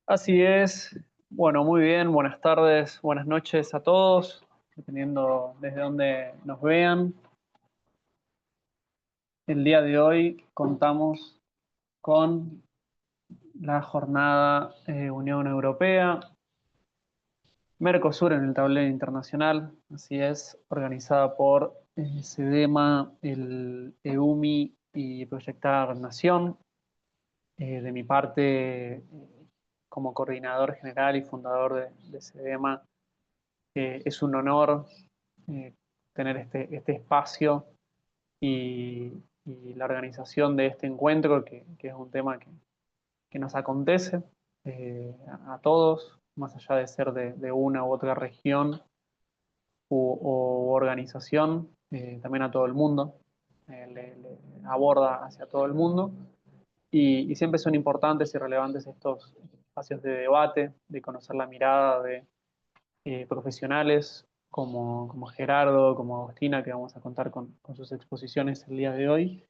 Así es. Bueno, muy bien. Buenas tardes, buenas noches a todos, dependiendo desde dónde nos vean. El día de hoy contamos con la jornada Unión Europea, Mercosur en el tablero internacional. Así es, organizada por SEDEMA, el EUMI y Proyectar Nación. De mi parte, como coordinador general y fundador de SEDEMA, es un honor eh, tener este espacio y, y la organización de este encuentro, que es un tema que nos acontece a todos, más allá de ser de una u otra región u organización, también a todo el mundo, le aborda hacia todo el mundo y siempre son importantes y relevantes estos espacios de debate, de conocer la mirada de profesionales como Gerardo, como Agostina, que vamos a contar con sus exposiciones el día de hoy,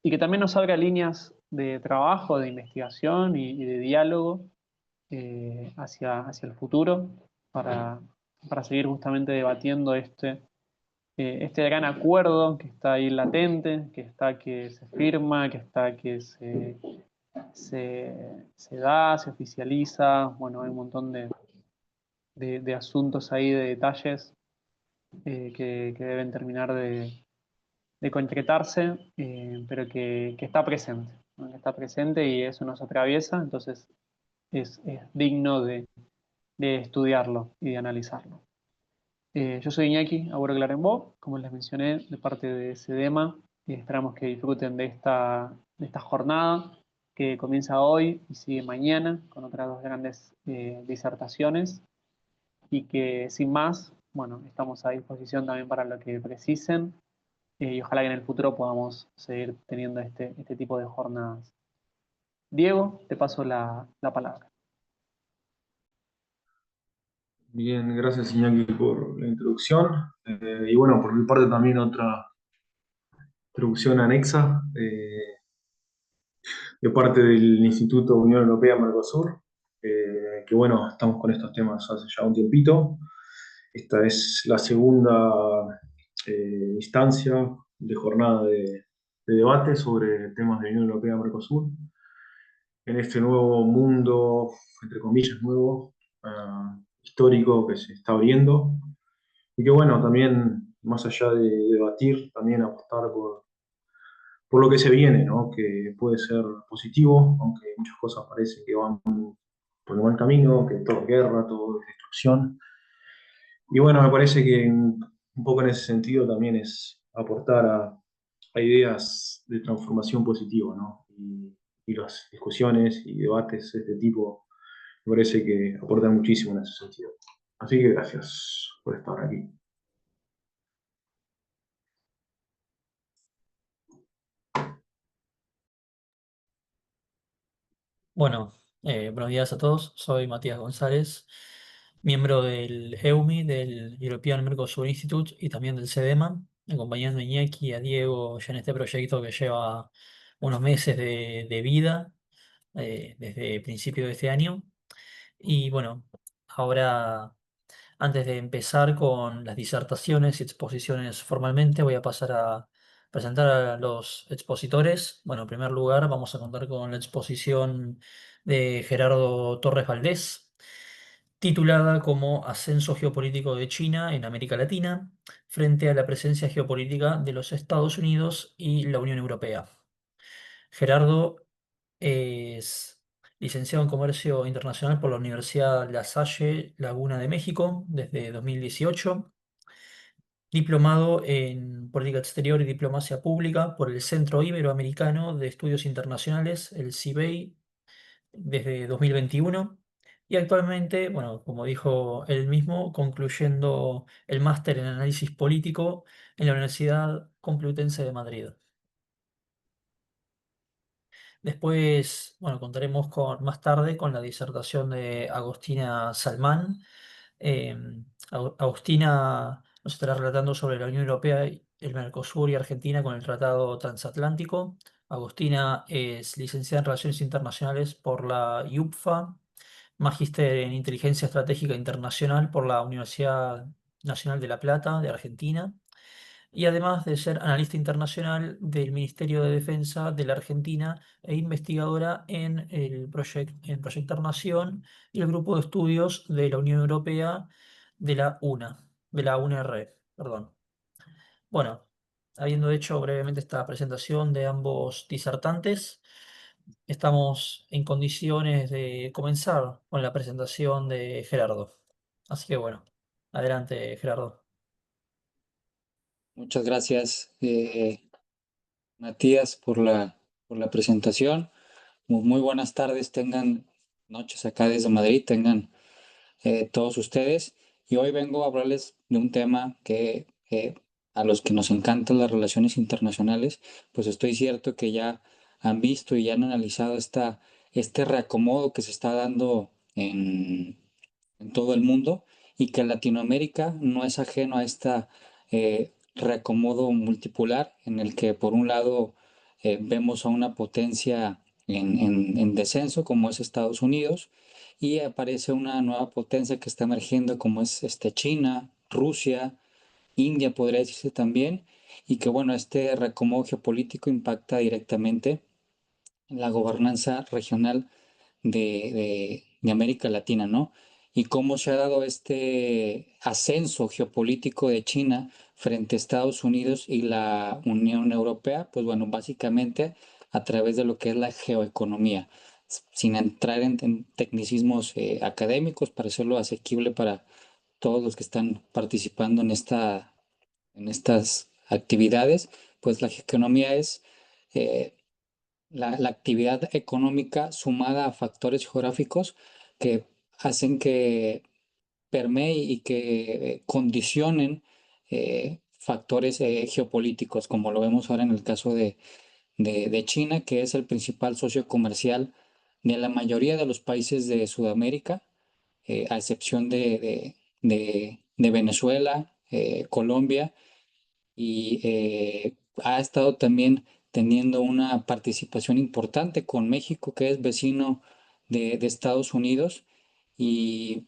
y que también nos abra líneas de trabajo, de investigación y de diálogo hacia el futuro para, para seguir justamente debatiendo este gran acuerdo que está ahí latente, que está que se firma, que está que se da, se oficializa. Bueno, hay un montón de asuntos ahí, de detalles que deben terminar de concretarse, pero que está presente, ¿no? Que está presente y eso nos atraviesa, entonces es digno de estudiarlo y de analizarlo. Yo soy Iñaki Agüero Clarembó, como les mencioné, de parte de SEDEMA, y esperamos que disfruten de esta jornada que comienza hoy y sigue mañana con otras dos grandes disertaciones y que sin más, bueno, estamos a disposición también para lo que precisen y ojalá que en el futuro podamos seguir teniendo este tipo de jornadas. Diego, te paso la palabra. Bien, gracias Iñaki por la introducción. Y bueno, por mi parte también otra introducción anexa de parte del Instituto Unión Europea Mercosur, que bueno, estamos con estos temas hace ya un tiempito. Esta es la segunda instancia de jornada de debate sobre temas de Unión Europea Mercosur en este nuevo mundo, entre comillas, nuevo, histórico que se está abriendo. Y que bueno, también, más allá de debatir, también apostar por lo que se viene, ¿no? Que puede ser positivo, aunque muchas cosas parecen que van por el mal camino, que todo es guerra, todo es destrucción. Y bueno, me parece que un poco en ese sentido también es aportar a ideas de transformación positiva, ¿no? Y las discusiones y debates de este tipo me parece que aportan muchísimo en ese sentido. Así que gracias por estar aquí. Bueno, buenos días a todos. Soy Matías González, miembro del EUMI, del European Mercosur Institute y también del CEDEMA, acompañando a Iñaki y a Diego ya en este proyecto que lleva unos meses de vida desde principio de este año. Y bueno, ahora, antes de empezar con las disertaciones y exposiciones formalmente, voy a pasar a presentar a los expositores. Bueno, en primer lugar, vamos a contar con la exposición de Gerardo Torres Valdés, titulada como Ascenso geopolítico de China en América Latina, frente a la presencia geopolítica de los Estados Unidos y la Unión Europea. Gerardo es licenciado en Comercio Internacional por la Universidad La Salle Laguna de México desde 2018, diplomado en Política Exterior y Diplomacia Pública por el Centro Iberoamericano de Estudios Internacionales, el CIBEI, desde 2021. Y actualmente, bueno, como dijo él mismo, concluyendo el máster en análisis político en la Universidad Complutense de Madrid. Después, bueno, contaremos más tarde con la disertación de Agostina Salmán. Eh, Agostina nos estará relatando sobre la Unión Europea, el Mercosur y Argentina con el Tratado Transatlántico. Agostina es licenciada en Relaciones Internacionales por la IUPFA, magíster en Inteligencia Estratégica Internacional por la Universidad Nacional de La Plata de Argentina, y además de ser analista internacional del Ministerio de Defensa de la Argentina e investigadora en en Proyectar Nación y el Grupo de Estudios de la Unión Europea de la UNR, perdón. Bueno, habiendo hecho brevemente esta presentación de ambos disertantes, estamos en condiciones de comenzar con la presentación de Gerardo. Así que bueno, adelante, Gerardo. Muchas gracias, Matías, por la presentación. Muy buenas tardes, tengan noches acá desde Madrid, tengan todos ustedes. Y hoy vengo a hablarles de un tema que a los que nos encantan las relaciones internacionales, pues estoy cierto que ya han visto y ya han analizado este reacomodo que se está dando en todo el mundo y que Latinoamérica no es ajeno a esta reacomodo multipolar en el que por un lado vemos a una potencia en descenso como es Estados Unidos y aparece una nueva potencia que está emergiendo como es China, Rusia, India podría decirse también, y que bueno, este reacomodo geopolítico impacta directamente en la gobernanza regional de América Latina, ¿no? Y cómo se ha dado este ascenso geopolítico de China frente a Estados Unidos y la Unión Europea, pues bueno, básicamente a través de lo que es la geoeconomía, sin entrar en tecnicismos académicos, para hacerlo asequible para todos los que están participando en estas actividades, pues la geoeconomía es la actividad económica sumada a factores geográficos que hacen que permee y que condicionen factores geopolíticos, como lo vemos ahora en el caso de China, que es el principal socio comercial de la mayoría de los países de Sudamérica, a excepción de Venezuela, Colombia y ha estado también teniendo una participación importante con México, que es vecino de Estados Unidos, y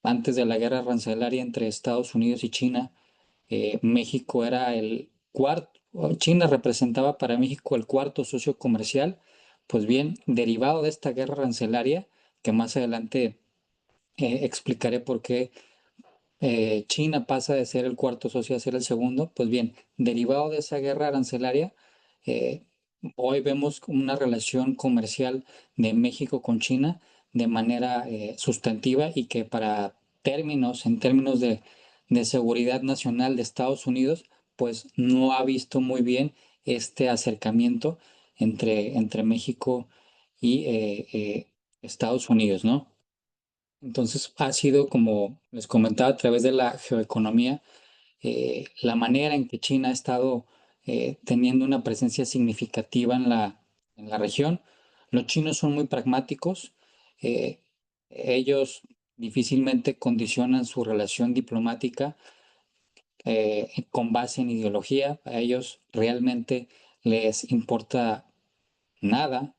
antes de la guerra arancelaria entre Estados Unidos y China, México era el cuarto, China representaba para México el cuarto socio comercial. Pues bien, derivado de esta guerra arancelaria, que más adelante explicaré por qué China pasa de ser el cuarto socio a ser el segundo. Pues bien, derivado de esa guerra arancelaria, eh, hoy vemos una relación comercial de México con China de manera sustantiva y que en términos de seguridad nacional de Estados Unidos, pues no ha visto muy bien este acercamiento entre México y Estados Unidos, ¿no? Entonces ha sido, como les comentaba, a través de la geoeconomía, la manera en que China ha estado teniendo una presencia significativa en la región. Los chinos son muy pragmáticos. eh, Ellos difícilmente condicionan su relación diplomática con base en ideología. A ellos realmente les importa nada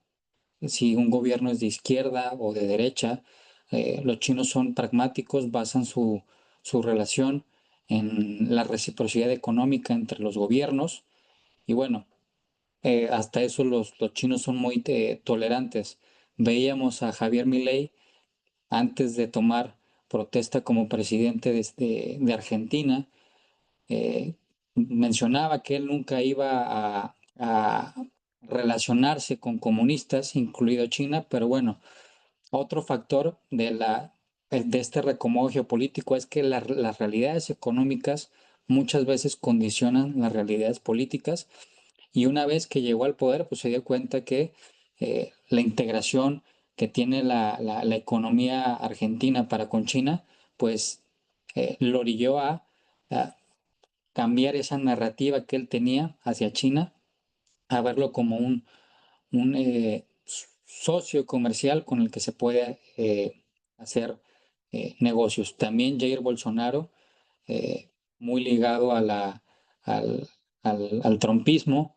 si un gobierno es de izquierda o de derecha. Los chinos son pragmáticos, basan su relación en la reciprocidad económica entre los gobiernos y bueno, hasta eso los chinos son muy tolerantes. Veíamos a Javier Milei antes de tomar protesta como presidente de Argentina, eh, mencionaba que él nunca iba a relacionarse con comunistas, incluido China, pero bueno, otro factor de este reacomodo geopolítico es que las realidades económicas muchas veces condicionan las realidades políticas y una vez que llegó al poder, pues se dio cuenta que la integración que tiene la economía argentina para con China, pues lo orilló a cambiar esa narrativa que él tenía hacia China, a verlo como un socio comercial con el que se puede hacer negocios. También Jair Bolsonaro, muy ligado al trumpismo,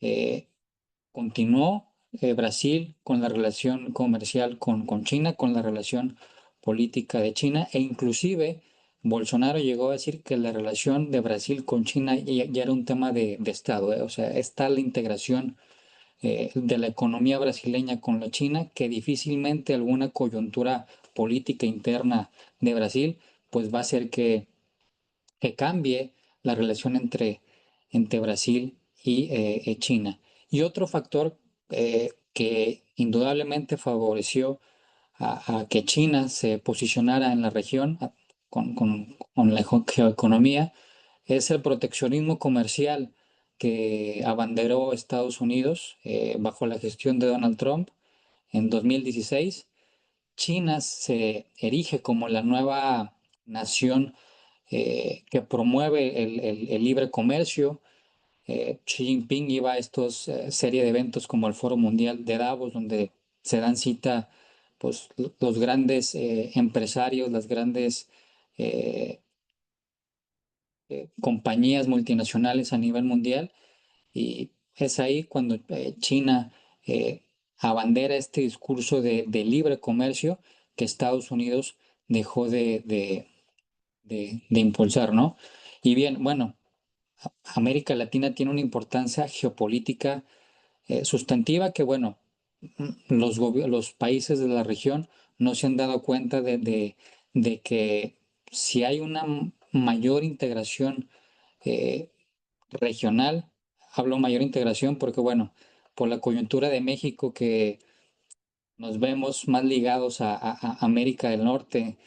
eh, continuó Brasil, con la relación comercial con China, con la relación política de China, e inclusive Bolsonaro llegó a decir que la relación de Brasil con China ya era un tema de Estado, ¿eh? O sea, está la integración de la economía brasileña con la China, que difícilmente alguna coyuntura política interna de Brasil, pues va a hacer que cambie la relación entre Brasil y China. Y otro factor que indudablemente favoreció a que China se posicionara en la región con la geoeconomía es el proteccionismo comercial que abanderó Estados Unidos bajo la gestión de Donald Trump en 2016. China se erige como la nueva nación que promueve el libre comercio. Xi Jinping iba a estos serie de eventos como el Foro Mundial de Davos, donde se dan cita pues, los grandes empresarios, las grandes eh, compañías multinacionales a nivel mundial. Y es ahí cuando China eh, abandera este discurso de libre comercio que Estados Unidos dejó de impulsar, ¿no? Y bien, bueno, América Latina tiene una importancia geopolítica sustantiva que, bueno, los países de la región no se han dado cuenta de que si hay una mayor integración eh, regional, hablo mayor integración porque, bueno, por la coyuntura de México que nos vemos más ligados a América del Norte,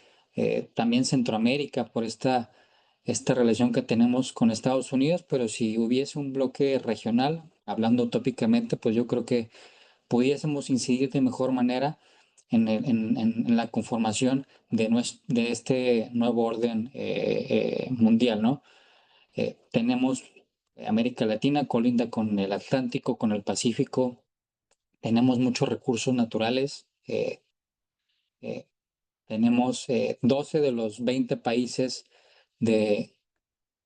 también Centroamérica, por esta relación que tenemos con Estados Unidos, pero si hubiese un bloque regional, hablando utópicamente, pues yo creo que pudiésemos incidir de mejor manera en la conformación de este nuevo orden mundial, ¿no? Tenemos América Latina, colinda con el Atlántico, con el Pacífico, tenemos muchos recursos naturales. Eh, Tenemos 12 de los 20 países de,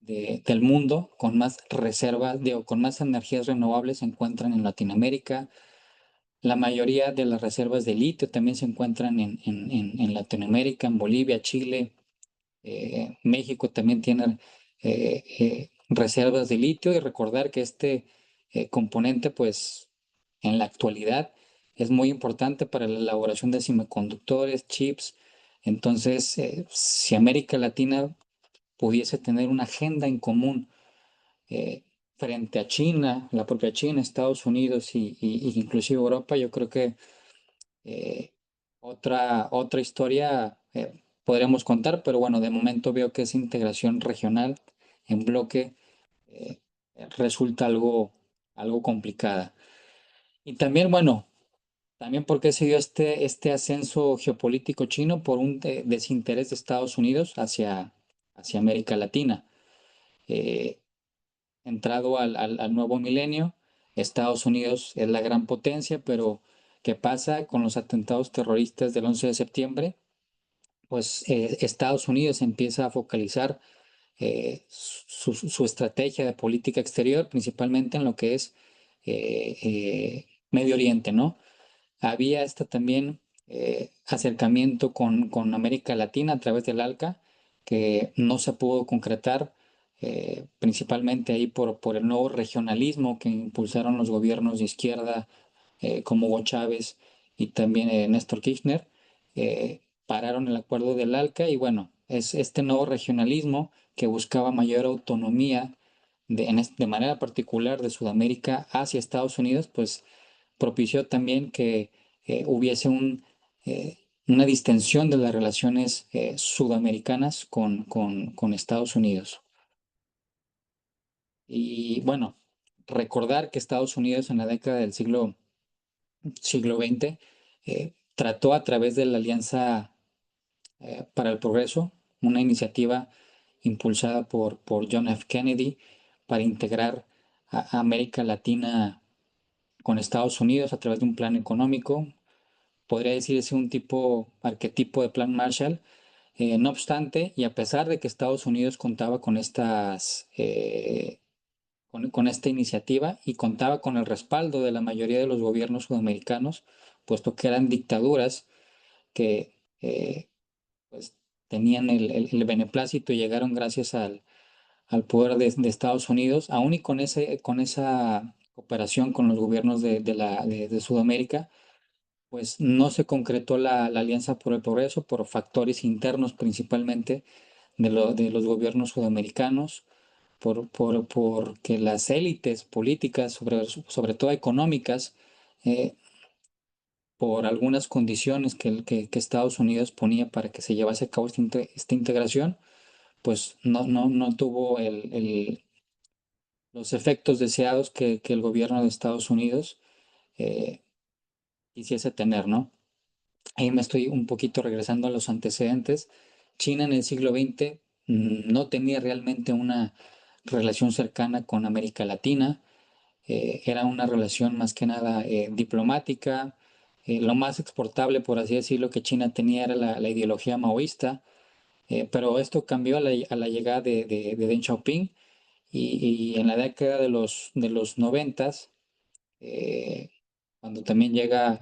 del mundo con más reservas, digo, con más energías renovables se encuentran en Latinoamérica. La mayoría de las reservas de litio también se encuentran en Latinoamérica, en Bolivia, Chile. México también tiene reservas de litio y recordar que este componente, pues, en la actualidad es muy importante para la elaboración de semiconductores, chips. Entonces, si América Latina pudiese tener una agenda en común eh, frente a China, la propia China, Estados Unidos y inclusive Europa, yo creo que eh, otra historia podríamos contar, pero bueno, de momento veo que esa integración regional en bloque eh, resulta algo complicada. Y también, bueno, también porque se dio este ascenso geopolítico chino por un desinterés de Estados Unidos hacia América Latina. Eh, Entrado al nuevo milenio, Estados Unidos es la gran potencia, pero ¿qué pasa con los atentados terroristas del 11 de septiembre? Pues Estados Unidos empieza a focalizar su estrategia de política exterior, principalmente en lo que es Medio Oriente, ¿no? Había también acercamiento con América Latina a través del ALCA, que no se pudo concretar, principalmente ahí por el nuevo regionalismo que impulsaron los gobiernos de izquierda, como Hugo Chávez y también Néstor Kirchner, pararon el acuerdo del ALCA y bueno, es este nuevo regionalismo que buscaba mayor autonomía de manera particular de Sudamérica hacia Estados Unidos, pues propició también que hubiese una distensión de las relaciones sudamericanas con Estados Unidos. Y bueno, recordar que Estados Unidos en la década del siglo XX trató a través de la Alianza para el Progreso, una iniciativa impulsada por John F. Kennedy para integrar a América Latina con Estados Unidos a través de un plan económico. Podría decirse un tipo, arquetipo de plan Marshall. No obstante, y a pesar de que Estados Unidos contaba con esta iniciativa y contaba con el respaldo de la mayoría de los gobiernos sudamericanos, puesto que eran dictaduras que pues, tenían el beneplácito y llegaron gracias al poder de Estados Unidos, aún y con esa cooperación con los gobiernos de Sudamérica, pues no se concretó la Alianza por el Progreso por factores internos principalmente de los gobiernos sudamericanos, porque las élites políticas, sobre todo económicas, eh, por algunas condiciones que Estados Unidos ponía para que se llevase a cabo esta integración, pues no tuvo los efectos deseados que el gobierno de Estados Unidos eh, quisiese tener, ¿no? Ahí me estoy un poquito regresando a los antecedentes. China en el siglo XX no tenía realmente una relación cercana con América Latina. Era una relación más que nada diplomática. Lo más exportable, por así decirlo, que China tenía era la ideología maoísta, pero esto cambió a la llegada de Deng Xiaoping y en la década de los 90, eh, cuando también llega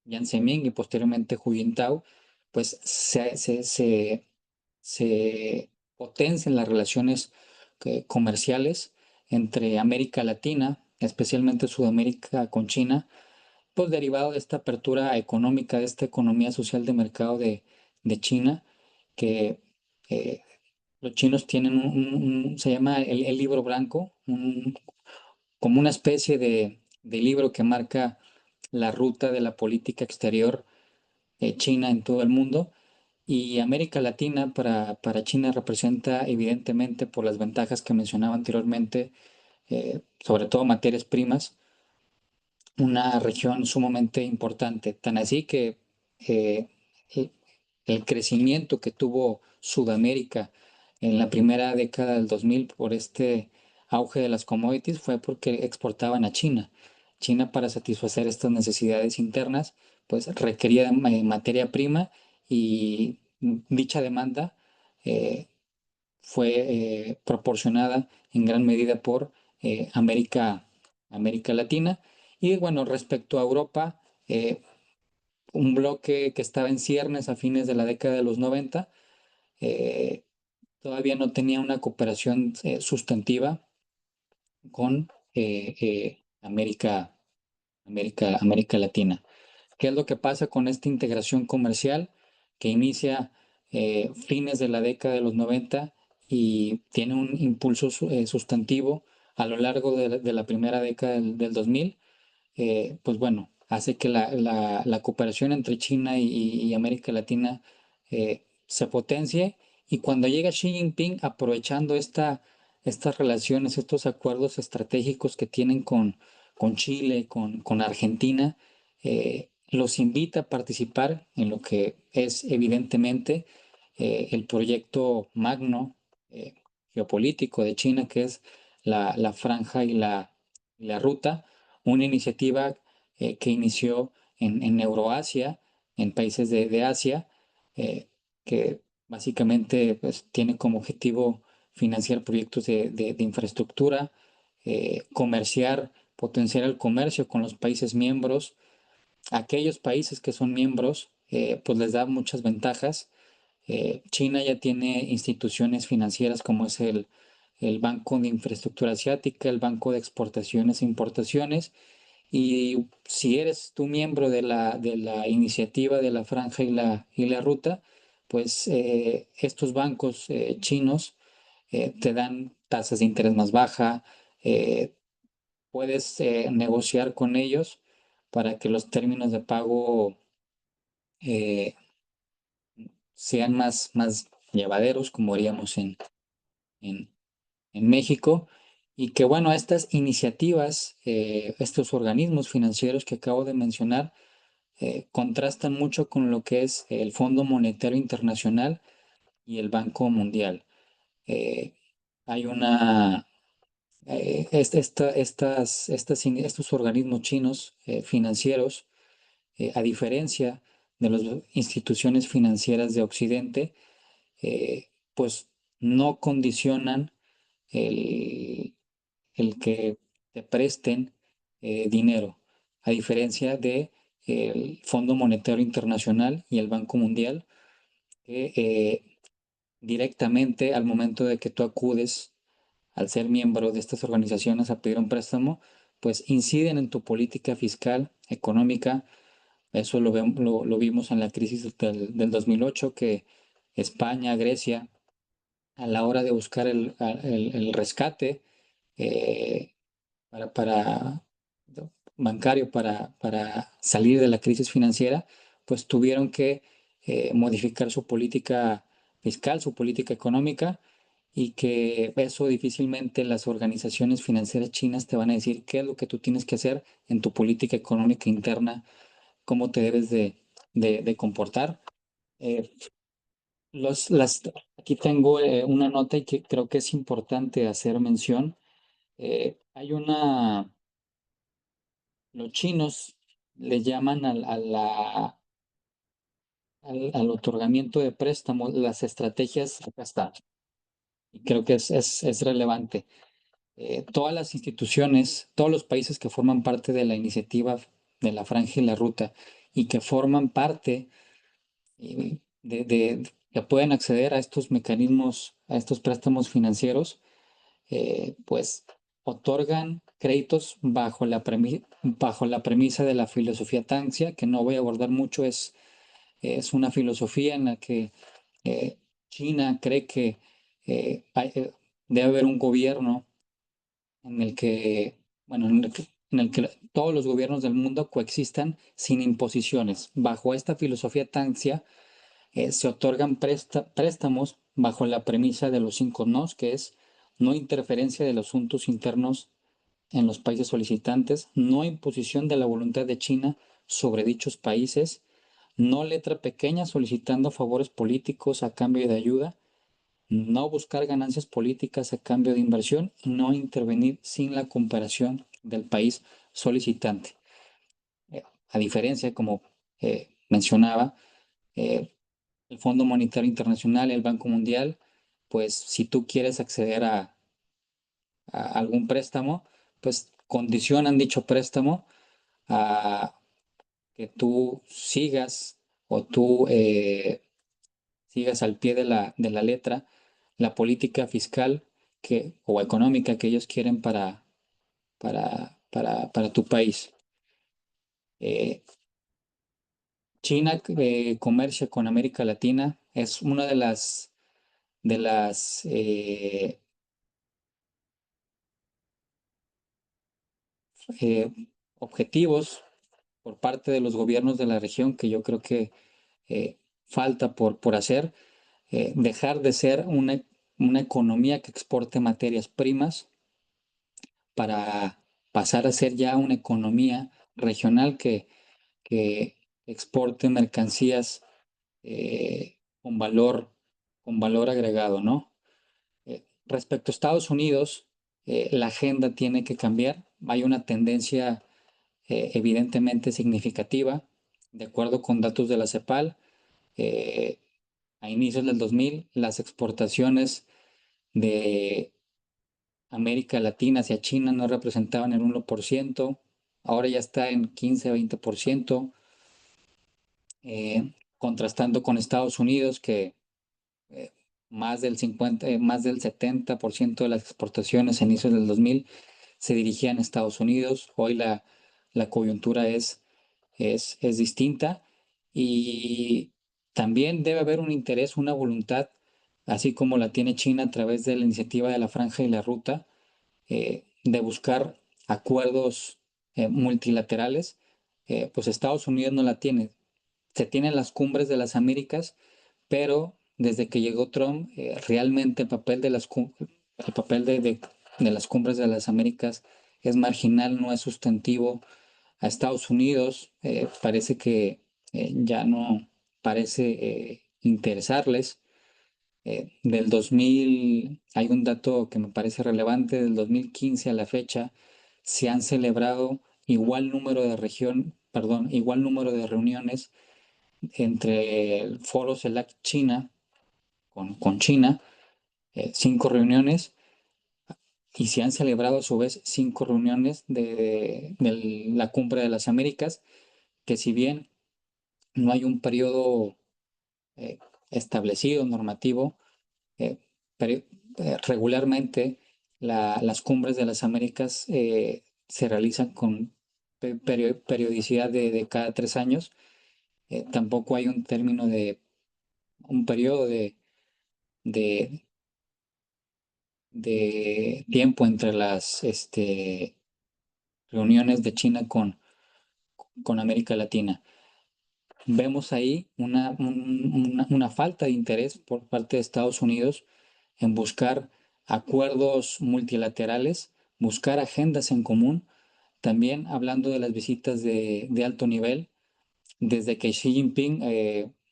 Jiang Zemin y posteriormente Hu Jintao, pues se potencian las relaciones comerciales entre América Latina, especialmente Sudamérica con China, pues derivado de esta apertura económica, de esta economía social de mercado de China, que eh, los chinos tienen se llama el libro blanco, como una especie de libro que marca la ruta de la política exterior china en todo el mundo. Y América Latina para China representa evidentemente por las ventajas que mencionaba anteriormente, sobre todo materias primas, una región sumamente importante, tan así que eh, el el crecimiento que tuvo Sudamérica en la primera década del 2000 por este auge de las commodities fue porque exportaban a China. China para satisfacer estas necesidades internas, pues requería materia prima y dicha demanda eh, fue proporcionada en gran medida por América Latina. Y bueno, respecto a Europa, un bloque que estaba en ciernes a fines de la década de los 90, eh, todavía no tenía una cooperación sustantiva con América Latina. ¿Qué es lo que pasa con esta integración comercial que inicia fines de la década de los 90 y tiene un impulso sustantivo a lo largo de la primera década del 2000? Pues bueno, hace que la cooperación entre China y América Latina se potencie, y cuando llega Xi Jinping aprovechando estas relaciones, estos acuerdos estratégicos que tienen con Chile, con Argentina, los invita a participar en lo que es evidentemente el proyecto magno eh, geopolítico de China, que es la franja y la ruta, una iniciativa que inició en Euroasia, en países de Asia, que básicamente pues, tiene como objetivo financiar proyectos de infraestructura, comerciar, potenciar el comercio con los países miembros. Aquellos países que son miembros, pues les da muchas ventajas. China ya tiene instituciones financieras como es el Banco de Infraestructura Asiática, el Banco de Exportaciones e Importaciones, y si eres tú miembro de la iniciativa de la franja y la ruta, pues estos bancos chinos te dan tasas de interés más baja, eh, puedes negociar con ellos para que los términos de pago eh, sean más llevaderos, como haríamos en, en México. Y que bueno, estas iniciativas, estos organismos financieros que acabo de mencionar, contrastan mucho con lo que es el Fondo Monetario Internacional y el Banco Mundial. Eh, hay una, estos organismos chinos financieros, a diferencia de las instituciones financieras de Occidente, pues no condicionan el, el que te presten dinero, a diferencia de el Fondo Monetario Internacional y el Banco Mundial, que directamente al momento de que tú acudes, al ser miembro de estas organizaciones a pedir un préstamo, pues inciden en tu política fiscal, económica. Eso lo vimos en la crisis del 2008, que España, Grecia, a la hora de buscar el rescate eh, para bancario para salir de la crisis financiera, pues tuvieron que modificar su política fiscal, su política económica, y que eso difícilmente las organizaciones financieras chinas te van a decir qué es lo que tú tienes que hacer en tu política económica interna, cómo te debes de comportar. Eh, Aquí tengo una nota y que creo que es importante hacer mención. Hay una, los chinos le llaman al otorgamiento de préstamos las estrategias, acá está, y creo que es relevante. Todas las instituciones, todos los países que forman parte de la iniciativa de la Franja y la Ruta y que forman parte que pueden acceder a estos mecanismos, a estos préstamos financieros, pues otorgan créditos bajo la premisa de la filosofía Tanxia, que no voy a abordar mucho, es una filosofía en la que eh, China cree que debe haber un gobierno en el que, bueno, en el que todos los gobiernos del mundo coexistan sin imposiciones. Bajo esta filosofía Tanxia, se otorgan préstamos bajo la premisa de los 5 nos, que es no interferencia de los asuntos internos en los países solicitantes, no imposición de la voluntad de China sobre dichos países, no letra pequeña solicitando favores políticos a cambio de ayuda, no buscar ganancias políticas a cambio de inversión y no intervenir sin la cooperación del país solicitante. A diferencia, como mencionaba, eh, el Fondo Monetario Internacional, el Banco Mundial, pues si tú quieres acceder a algún préstamo, pues condicionan dicho préstamo a que tú sigas o tú sigas al pie de la letra la política fiscal o económica que ellos quieren para tu país. China comercia con América Latina, es una de las eh, objetivos por parte de los gobiernos de la región que yo creo que falta por hacer, dejar de ser una economía que exporte materias primas para pasar a ser ya una economía regional que exporte mercancías con valor agregado, ¿no? Respecto a Estados Unidos, la agenda tiene que cambiar. Hay una tendencia evidentemente significativa. De acuerdo con datos de la CEPAL, eh, a inicios del 2000, las exportaciones de América Latina hacia China no representaban el 1%, ahora ya está en 15-20%, contrastando con Estados Unidos, que eh, más del 70% de las exportaciones a inicios del 2000 se dirigían a Estados Unidos. Hoy la coyuntura es distinta y también debe haber un interés, una voluntad, así como la tiene China a través de la iniciativa de la Franja y la Ruta, de buscar acuerdos multilaterales. Pues Estados Unidos no la tiene. Se tienen las cumbres de las Américas, pero desde que llegó Trump, realmente el papel de las cumbres de las Américas es marginal, no es sustantivo. A Estados Unidos parece que ya no parece interesarles. Del 2000, hay un dato que me parece relevante, del 2015 a la fecha, se han celebrado igual número de reuniones entre el Foro CELAC China, con China, 5 reuniones, y se han celebrado a su vez 5 reuniones de la Cumbre de las Américas, que si bien no hay un periodo eh, establecido, normativo, eh, regularmente las cumbres de las Américas se realizan con periodicidad de cada 3 años. Tampoco hay un término un periodo de, de tiempo entre las reuniones de China con América Latina. Vemos ahí una falta de interés por parte de Estados Unidos en buscar acuerdos multilaterales, buscar agendas en común. También hablando de las visitas de alto nivel, desde que Xi Jinping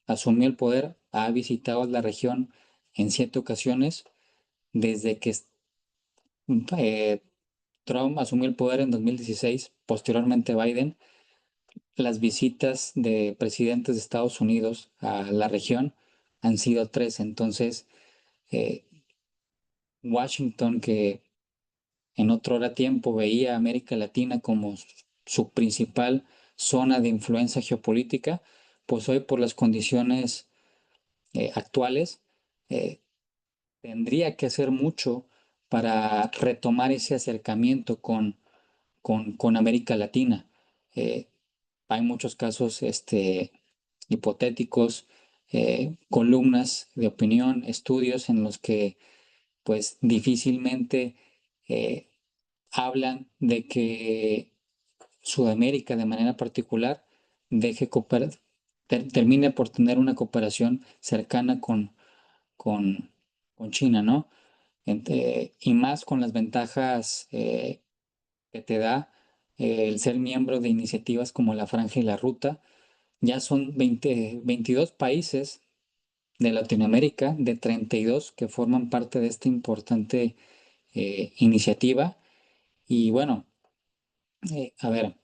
asumió el poder, ha visitado la región en 7 ocasiones. Desde que eh, Trump asumió el poder en 2016, posteriormente Biden, las visitas de presidentes de Estados Unidos a la región han sido 3. Entonces, eh, Washington, que en otro hora tiempo veía a América Latina como su principal zona de influencia geopolítica, pues hoy por las condiciones actuales eh, tendría que hacer mucho para retomar ese acercamiento con América Latina. Eh, Hay muchos casos hipotéticos, columnas de opinión, estudios en los que pues difícilmente eh, hablan de que Sudamérica de manera particular deje termine por tener una cooperación cercana con, con China, ¿no? Y más con las ventajas que te da el ser miembro de iniciativas como la Franja y la Ruta. Ya son 22 países de Latinoamérica, de 32 que forman parte de esta importante iniciativa. Y bueno, a ver,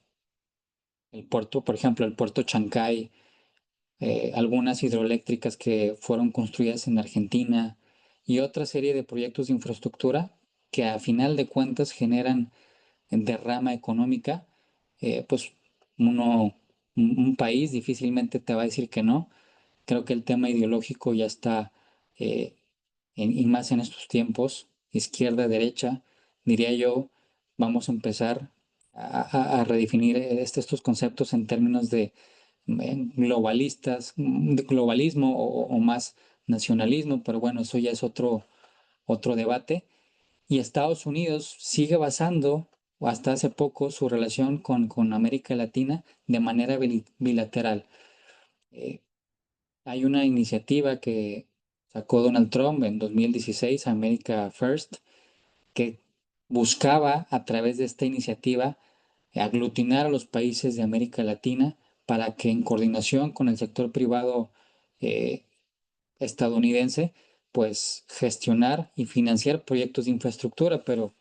el puerto, por ejemplo, el puerto Chancay, algunas hidroeléctricas que fueron construidas en Argentina y otra serie de proyectos de infraestructura que a final de cuentas generan derrama económica, pues un país difícilmente te va a decir que no. Creo que el tema ideológico ya está, eh, y más en estos tiempos, izquierda, derecha, diría yo, vamos a empezar a redefinir estos conceptos en términos de globalistas, de globalismo o más nacionalismo, pero bueno, eso ya es otro debate. Y Estados Unidos sigue basando, o hasta hace poco, su relación con América Latina de manera bilateral. Eh, Hay una iniciativa que sacó Donald Trump en 2016, America First, que buscaba a través de esta iniciativa aglutinar a los países de América Latina para que en coordinación con el sector privado eh, estadounidense, pues gestionar y financiar proyectos de infraestructura, pero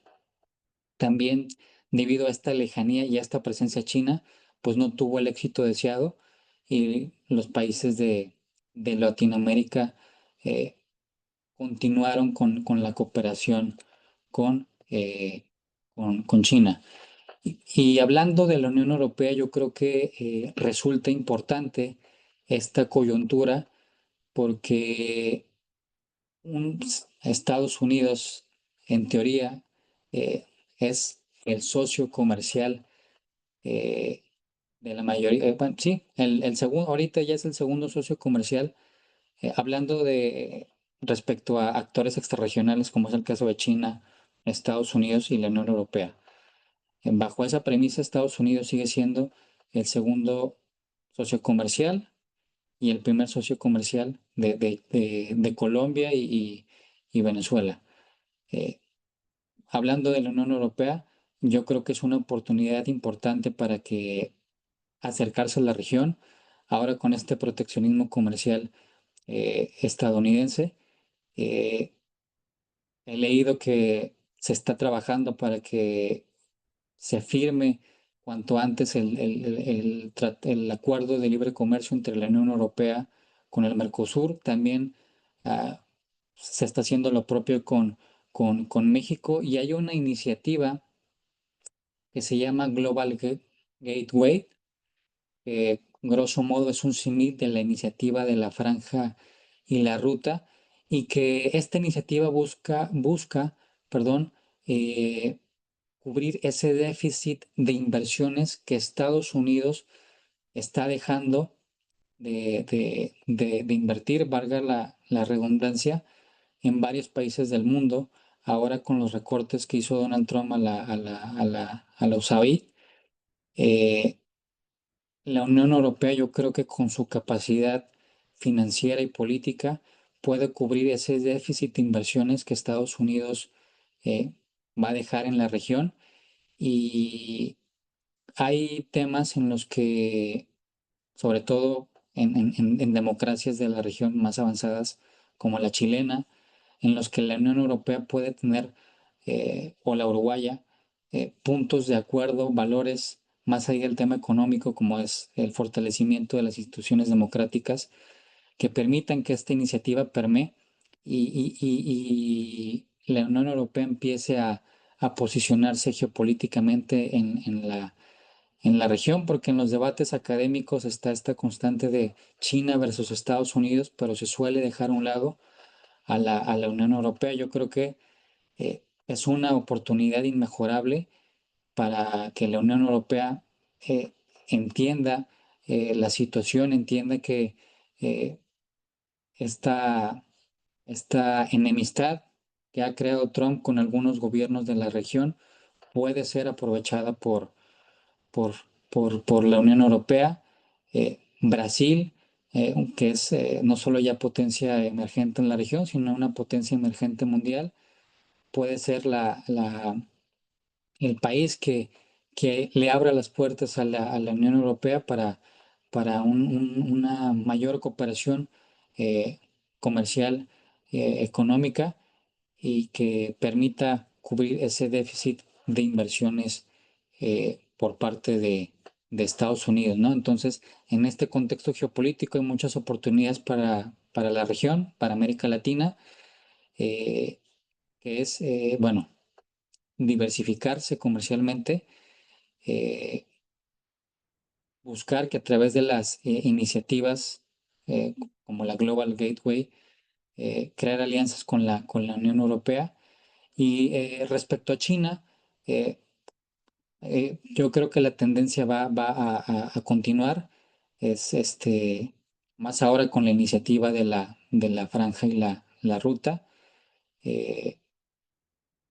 también debido a esta lejanía y a esta presencia china, pues no tuvo el éxito deseado y los países de Latinoamérica eh, continuaron con la cooperación con, eh, con China. Y hablando de la Unión Europea, yo creo que resulta importante esta coyuntura porque Estados Unidos, en teoría, eh, es el socio comercial eh, de la mayoría. Bueno, sí, el segundo, ahorita ya es el segundo socio comercial, hablando de respecto a actores extrarregionales, como es el caso de China, Estados Unidos y la Unión Europea. Bajo esa premisa, Estados Unidos sigue siendo el segundo socio comercial y el primer socio comercial de Colombia y Venezuela. Eh, Hablando de la Unión Europea, yo creo que es una oportunidad importante para que acercarse a la región, ahora con este proteccionismo comercial estadounidense. eh, He leído que se está trabajando para que se firme cuanto antes el acuerdo de libre comercio entre la Unión Europea con el Mercosur. También se está haciendo lo propio con México y hay una iniciativa que se llama Global Gateway, que grosso modo es un símil de la iniciativa de la Franja y la Ruta, y que esta iniciativa perdón, eh, cubrir ese déficit de inversiones que Estados Unidos está dejando de invertir, valga la redundancia, en varios países del mundo, ahora con los recortes que hizo Donald Trump a la USAID. La Unión Europea, yo creo que con su capacidad financiera y política puede cubrir ese déficit de inversiones que Estados Unidos eh, va a dejar en la región. Y hay temas en los que, sobre todo en democracias de la región más avanzadas, como la chilena, en los que la Unión Europea puede tener, o la uruguaya, puntos de acuerdo, valores, más allá del tema económico, como es el fortalecimiento de las instituciones democráticas, que permitan que esta iniciativa permee y la Unión Europea empiece a posicionarse geopolíticamente en la región, porque en los debates académicos está esta constante de China versus Estados Unidos, pero se suele dejar a un lado a la Unión Europea. Yo creo que es una oportunidad inmejorable para que la Unión Europea eh, entienda la situación, entienda que eh, esta, esta enemistad que ha creado Trump con algunos gobiernos de la región puede ser aprovechada por, por la Unión Europea. Brasil, que es no solo ya potencia emergente en la región, sino una potencia emergente mundial, puede ser el país que le abra las puertas a la Unión Europea para una mayor cooperación comercial, económica, y que permita cubrir ese déficit de inversiones por parte de Estados Unidos, ¿no? Entonces, en este contexto geopolítico hay muchas oportunidades para la región, para América Latina, eh, que es, bueno, diversificarse comercialmente, eh, buscar que a través de las iniciativas como la Global Gateway, crear alianzas con la Unión Europea. Y respecto a China, eh, yo creo que la tendencia va a continuar. Es más ahora con la iniciativa de la franja y la ruta. eh,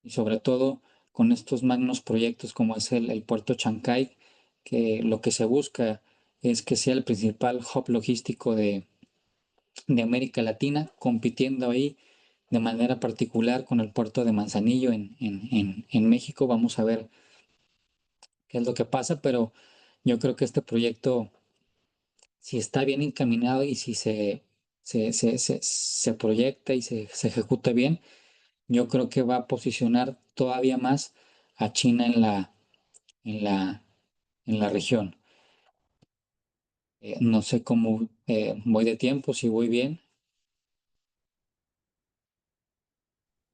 y sobre todo con estos magnos proyectos como es el puerto Chancay, que lo que se busca es que sea el principal hub logístico de América Latina, compitiendo ahí de manera particular con el puerto de Manzanillo en México. Vamos a ver qué es lo que pasa, pero yo creo que este proyecto, si está bien encaminado y si se proyecta y se ejecuta bien, yo creo que va a posicionar todavía más a China en la, en la región. No sé cómo voy de tiempo, si voy bien.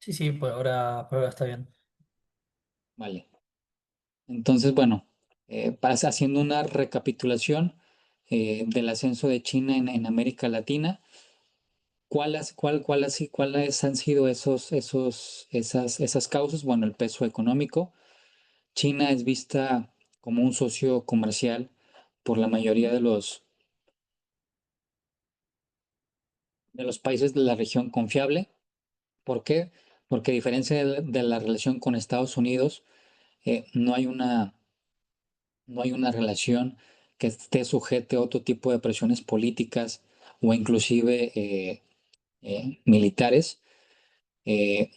Sí, sí, por ahora está bien. Vale. Entonces, bueno, haciendo una recapitulación del ascenso de China en América Latina, ¿cuáles han sido esas causas? Bueno, el peso económico. China es vista como un socio comercial por la mayoría de los países de la región confiable. ¿Por qué? Porque a diferencia de la relación con Estados Unidos, no hay una relación que esté sujeta a otro tipo de presiones políticas o inclusive militares. Eh,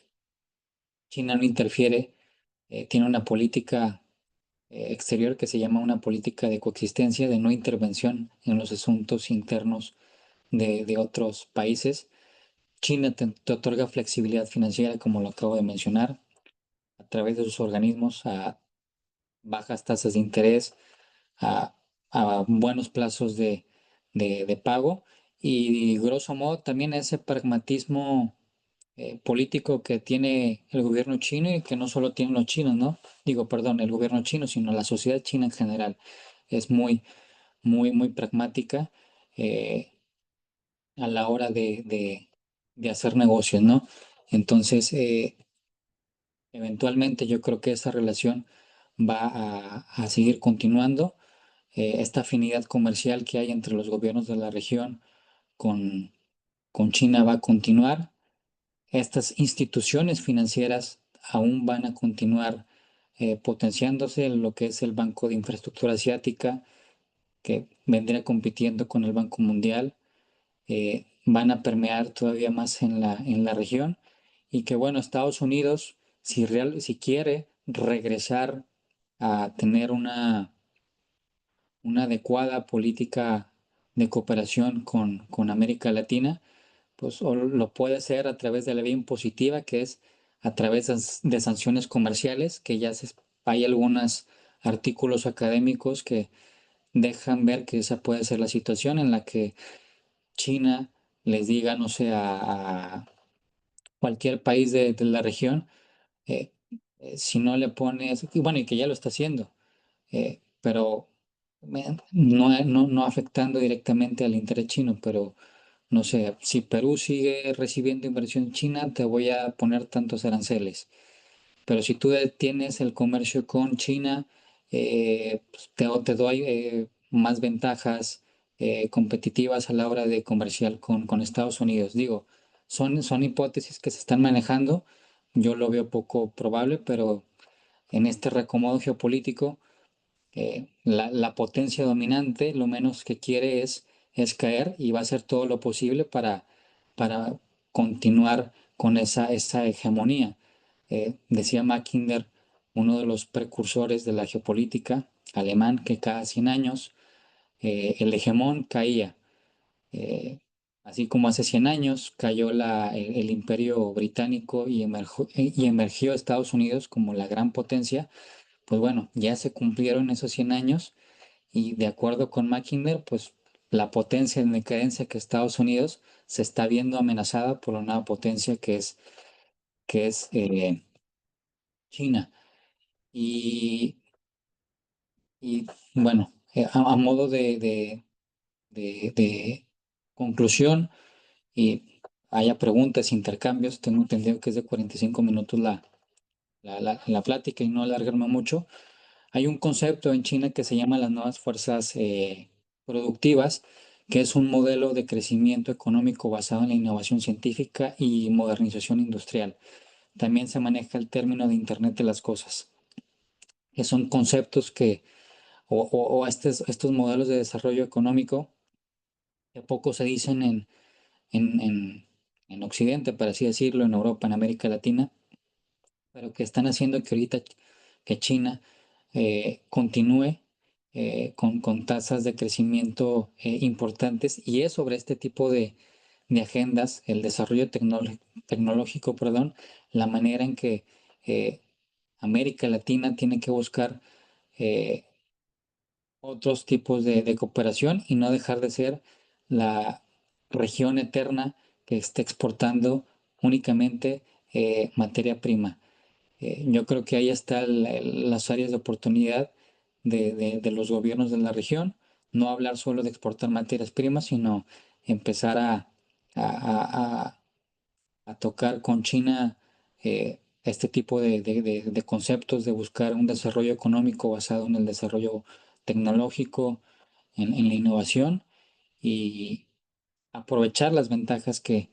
China no interfiere, tiene una política exterior que se llama una política de coexistencia, de no intervención en los asuntos internos de otros países. China te otorga flexibilidad financiera, como lo acabo de mencionar, a través de sus organismos, a bajas tasas de interés, a, a buenos plazos de pago, y grosso modo también ese pragmatismo político que tiene el gobierno chino y que no solo tienen los chinos, ¿no? Digo, perdón, el gobierno chino, sino la sociedad china en general. Es muy pragmática eh, a la hora de hacer negocios, ¿no? Entonces, eventualmente yo creo que esa relación va a seguir continuando. Esta afinidad comercial que hay entre los gobiernos de la región con, con China va a continuar. Estas instituciones financieras aún van a continuar potenciándose, lo que es el Banco de Infraestructura Asiática, que vendría compitiendo con el Banco Mundial, van a permear todavía más en la región y que bueno, Estados Unidos, si quiere regresar a tener una adecuada política de cooperación con América Latina, pues o lo puede hacer a través de la vía impositiva, que es a través de sanciones comerciales, que hay algunos artículos académicos que dejan ver que esa puede ser la situación en la que China les diga, no sé, a cualquier país de la región, eh, si no le pones, y bueno, y que ya lo está haciendo, pero no afectando directamente al interés chino, pero no sé, si Perú sigue recibiendo inversión china, te voy a poner tantos aranceles. Pero si tú tienes el comercio con China, pues te doy más ventajas competitivas a la hora de comercial con Estados Unidos. Digo, son hipótesis que se están manejando. Yo lo veo poco probable, pero en este reacomodo geopolítico, la potencia dominante lo menos que quiere es caer y va a hacer todo lo posible para continuar con esa hegemonía. Decía Mackinder, uno de los precursores de la geopolítica alemán, que cada 100 años el hegemón caía. Eh, Así como hace 100 años cayó el imperio británico y emergió Estados Unidos como la gran potencia, pues bueno, ya se cumplieron esos 100 años y de acuerdo con Mackinder, pues la potencia en decadencia que Estados Unidos se está viendo amenazada por la nueva potencia que es China. Y, y, bueno, a modo de conclusión, y haya preguntas, intercambios, tengo entendido que es de 45 minutos la plática y no alargarme mucho. Hay un concepto en China que se llama las nuevas fuerzas productivas, que es un modelo de crecimiento económico basado en la innovación científica y modernización industrial. También se maneja el término de Internet de las cosas, que son conceptos o estos modelos de desarrollo económico que poco se dicen en, en, en Occidente, por así decirlo, en Europa, en América Latina, pero que están haciendo que ahorita que China continúe con tasas de crecimiento importantes y es sobre este tipo de agendas, el desarrollo tecnológico, perdón, la manera en que eh, América Latina tiene que buscar eh, otros tipos de cooperación y no dejar de ser la región eterna que esté exportando únicamente materia prima. Yo creo que ahí están las áreas de oportunidad de los gobiernos de la región. No hablar solo de exportar materias primas, sino empezar a- a- a tocar con China este tipo de conceptos, de buscar un desarrollo económico basado en el desarrollo tecnológico, en la innovación y aprovechar las ventajas que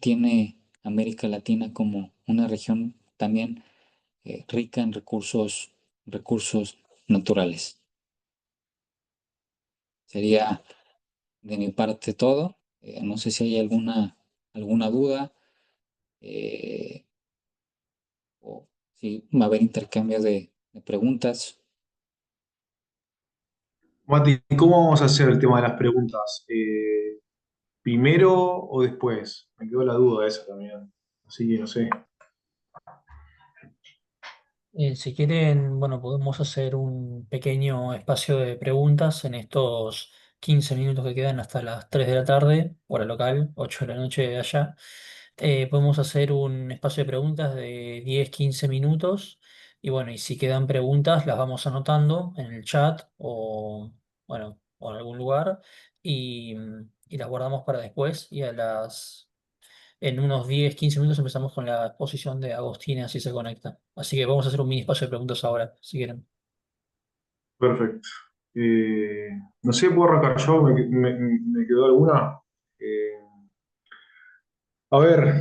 tiene América Latina como una región también rica en recursos naturales. Sería de mi parte todo. No sé si hay alguna duda eh, o si va a haber intercambio de preguntas. Mati, ¿cómo vamos a hacer el tema de las preguntas? ¿Primero o después? Me quedó la duda esa también. Así que no sé. Si quieren, bueno, podemos hacer un pequeño espacio de preguntas en estos 15 minutos que quedan hasta las 3 de la tarde, hora local, 8 de la noche de allá. Podemos hacer un espacio de preguntas de 10-15 minutos. Y bueno, y si quedan preguntas, las vamos anotando en el chat o, bueno, o en algún lugar y las guardamos para después. En unos 10-15 minutos empezamos con la exposición de Agostina, si se conecta. Así que vamos a hacer un mini espacio de preguntas ahora, si quieren. Perfecto. Eh, no sé, puedo arrancar yo, me quedó alguna. Eh, a ver,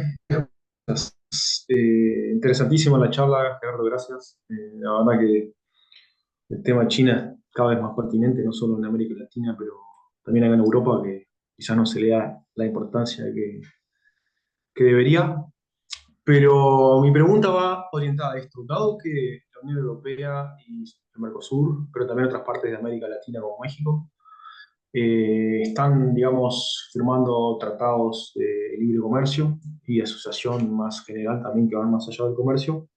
interesantísima la charla, Gerardo, gracias. La verdad que el tema China es cada vez más pertinente, no solo en América Latina, pero también acá en Europa, que quizás no se le da la importancia que debería. Pero mi pregunta va orientada a esto. Dado que la Unión Europea y el Mercosur, pero también otras partes de América Latina como México, están, digamos, firmando tratados de libre comercio y de asociación más general también que van más allá del comercio.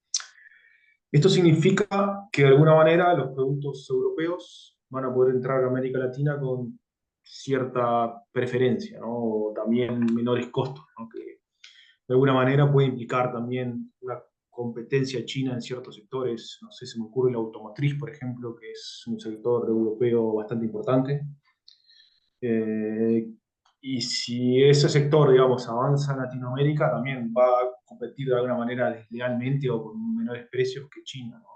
Esto significa que de alguna manera los productos europeos van a poder entrar a América Latina con cierta preferencia, ¿no? O también menores costos, ¿no? Que de alguna manera puede implicar también una competencia china en ciertos sectores. No sé, se me ocurre la automotriz, por ejemplo, que es un sector europeo bastante importante. Eh, y si ese sector, digamos, avanza en Latinoamérica, también va a competir de alguna manera deslealmente o con menores precios que China, ¿no?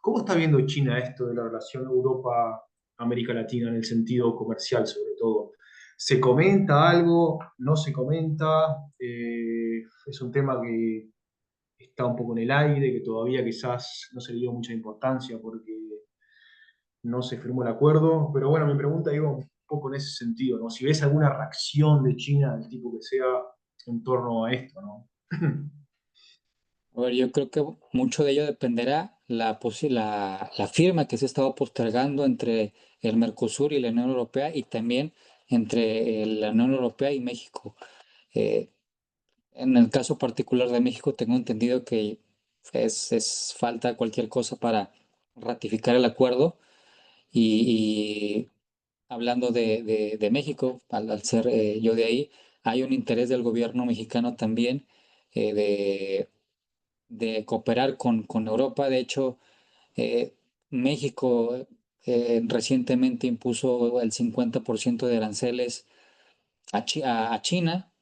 ¿Cómo está viendo China esto de la relación Europa-América Latina en el sentido comercial, sobre todo? ¿Se comenta algo? ¿No se comenta? Es un tema que está un poco en el aire, que todavía quizás no se le dio mucha importancia porque no se firmó el acuerdo, pero bueno, mi pregunta iba un poco en ese sentido, ¿no? Si ves alguna reacción de China del tipo que sea en torno a esto, ¿no? A ver, yo creo que mucho de ello dependerá la firma que se ha estado postergando entre el Mercosur y la Unión Europea y también entre la Unión Europea y México. Eh, en el caso particular de México, tengo entendido que es falta cualquier cosa para ratificar el acuerdo y hablando de México, al ser yo de ahí, hay un interés del gobierno mexicano también eh, de cooperar con Europa. De hecho, México recientemente impuso el 50% de aranceles a China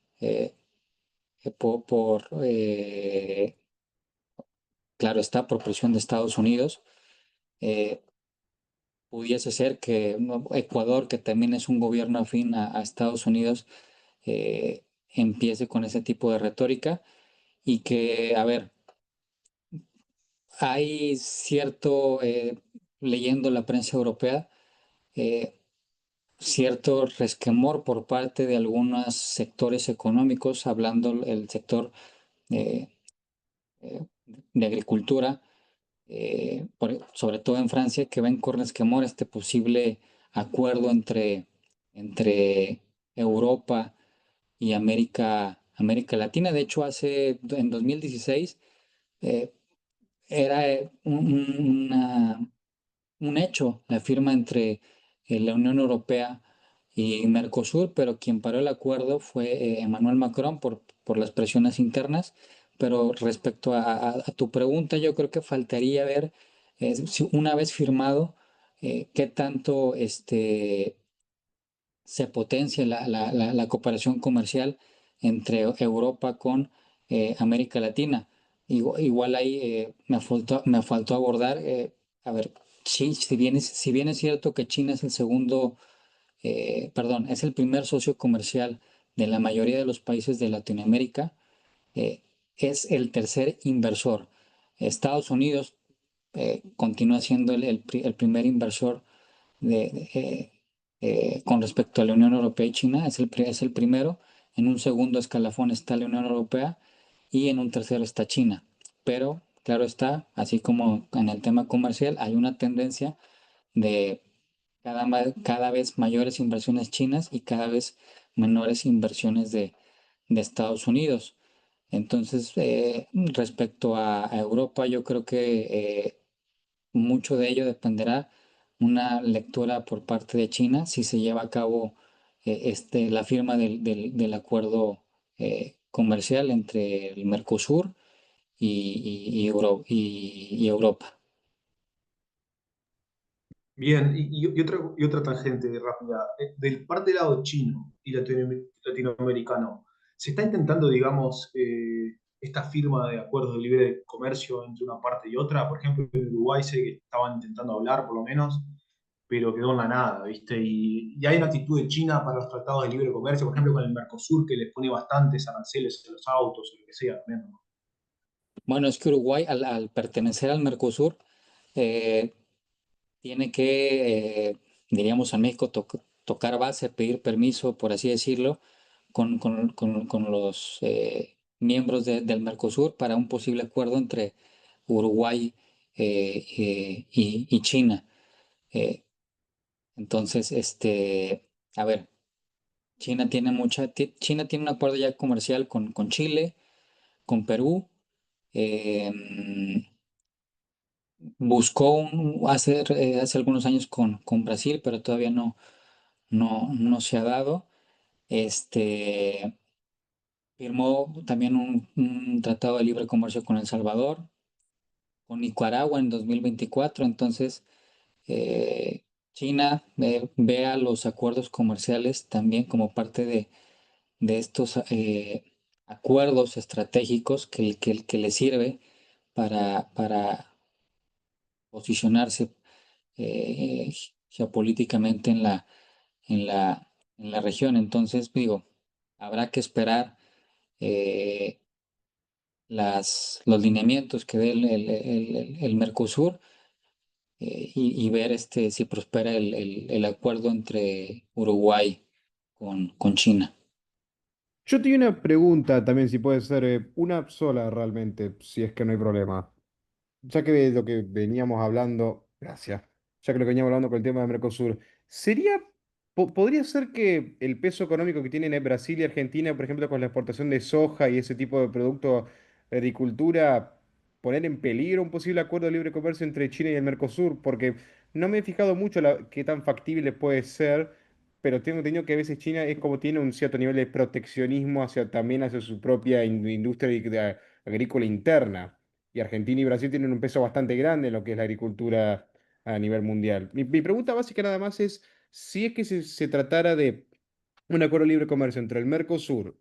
claro está, por presión de Estados Unidos. Eh, Pudiese ser que Ecuador, que también es un gobierno afín a Estados Unidos, empiece con ese tipo de retórica y que, a ver, hay cierto, leyendo la prensa europea, eh, cierto resquemor por parte de algunos sectores económicos, hablando el sector eh, eh, de agricultura, sobre todo en Francia, que ven con resquemor este posible acuerdo entre Europa y América Latina. De hecho, en 2016 eh, era un hecho la firma entre la Unión Europea y Mercosur, pero quien paró el acuerdo fue Emmanuel Macron por las presiones internas. Pero respecto a tu pregunta, yo creo que faltaría ver, si una vez firmado, qué tanto se potencia la cooperación comercial entre Europa con América Latina. Igual ahí me faltó abordar, a ver, sí, si bien es cierto que China es el segundo, perdón, es el primer socio comercial de la mayoría de los países de Latinoamérica, eh, es el tercer inversor. Estados Unidos continúa siendo el primer inversor con respecto a la Unión Europea y China, es el primero. En un segundo escalafón está la Unión Europea y en un tercero está China. Pero, claro está, así como en el tema comercial, hay una tendencia de cada vez mayores inversiones chinas y cada vez menores inversiones de Estados Unidos. Entonces, respecto a Europa, yo creo que mucho de ello dependerá una lectura por parte de China si se lleva a cabo la firma del acuerdo comercial entre el Mercosur y Europa. Bien, y otra tangente rápida. Del parte del lado chino y latinoamericano, ¿se está intentando, digamos, esta firma de acuerdos de libre comercio entre una parte y otra? Por ejemplo, en Uruguay sé que estaban intentando hablar, por lo menos, pero quedó en la nada, ¿viste? Y hay una actitud de China para los tratados de libre comercio, por ejemplo, con el Mercosur, que les pone bastantes aranceles a los autos o lo que sea también, ¿no? Bueno, es que Uruguay, al pertenecer al Mercosur, eh, tiene que, diríamos en México, tocar base, pedir permiso, por así decirlo, con los miembros del Mercosur para un posible acuerdo entre Uruguay y China. Eh, entonces, a ver, China tiene un acuerdo ya comercial con Chile, con Perú. eh, Buscó hace algunos años con Brasil, pero todavía no se ha dado. Este, Firmó también un tratado de libre comercio con El Salvador, con Nicaragua en 2024. Entonces, China ve a los acuerdos comerciales también como parte de estos acuerdos estratégicos que le sirve para posicionarse eh, geopolíticamente en la región. Entonces, digo, habrá que esperar eh, los lineamientos que dé el Mercosur y ver si prospera el acuerdo entre Uruguay con China. Yo tenía una pregunta también, si puede ser una sola realmente, si es que no hay problema. Ya que de lo que veníamos hablando, gracias, ya que lo que veníamos hablando con el tema de Mercosur, ¿sería, podría ser que el peso económico que tienen Brasil y Argentina, por ejemplo, con la exportación de soja y ese tipo de productos de agricultura, poner en peligro un posible acuerdo de libre comercio entre China y el Mercosur? Porque no me he fijado mucho qué tan factible puede ser, pero tengo entendido que a veces China es como tiene un cierto nivel de proteccionismo hacia, también hacia su propia industria agrícola interna. Y Argentina y Brasil tienen un peso bastante grande en lo que es la agricultura a nivel mundial. Mi pregunta básica nada más es si es que se tratara de un acuerdo de libre comercio entre el Mercosur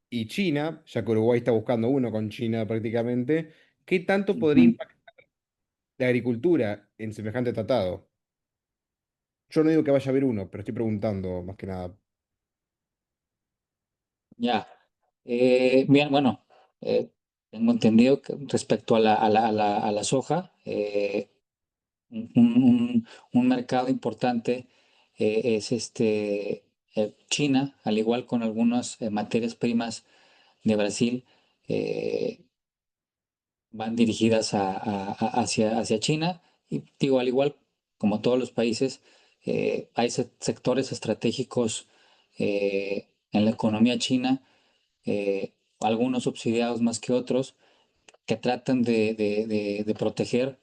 y China, ya que Uruguay está buscando uno con China prácticamente, ¿qué tanto podría Ujú. impactar la agricultura en semejante tratado? Yo no digo que vaya a haber uno, pero estoy preguntando más que nada. Ya. Bien, bueno, tengo entendido que respecto a la soja, un, un- un mercado importante es China, al igual con algunas materias primas de Brasil, eh, van dirigidas hacia China. Y digo, al igual como todos los países, hay sectores estratégicos en la economía china, algunos subsidiados más que otros, que tratan de proteger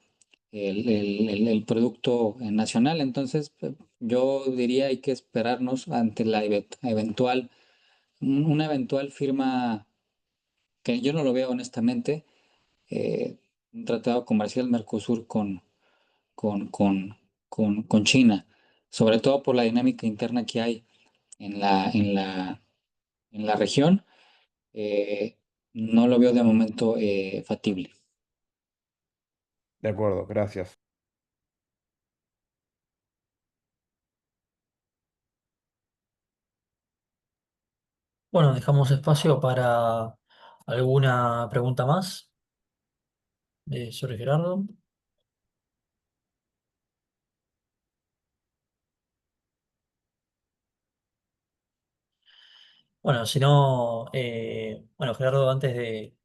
el producto nacional. Entonces, yo diría hay que esperarnos ante la una eventual firma, que yo no lo veo honestamente, un tratado comercial Mercosur con, con, con China, sobre todo por la dinámica interna que hay en en la región. No lo veo de momento factible. De acuerdo, gracias. Bueno, dejamos espacio para alguna pregunta más sobre Gerardo. Bueno, si no, bueno, Gerardo, antes de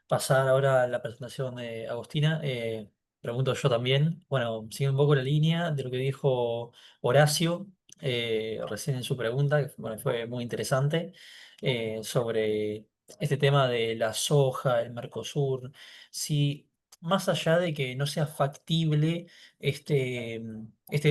pasar ahora a la presentación de Agostina, pregunto yo también. Bueno, sigue un poco la línea de lo que dijo Horacio recién en su pregunta, que bueno, fue muy interesante, sobre este tema de la soja, el Mercosur. Si más allá de que no sea factible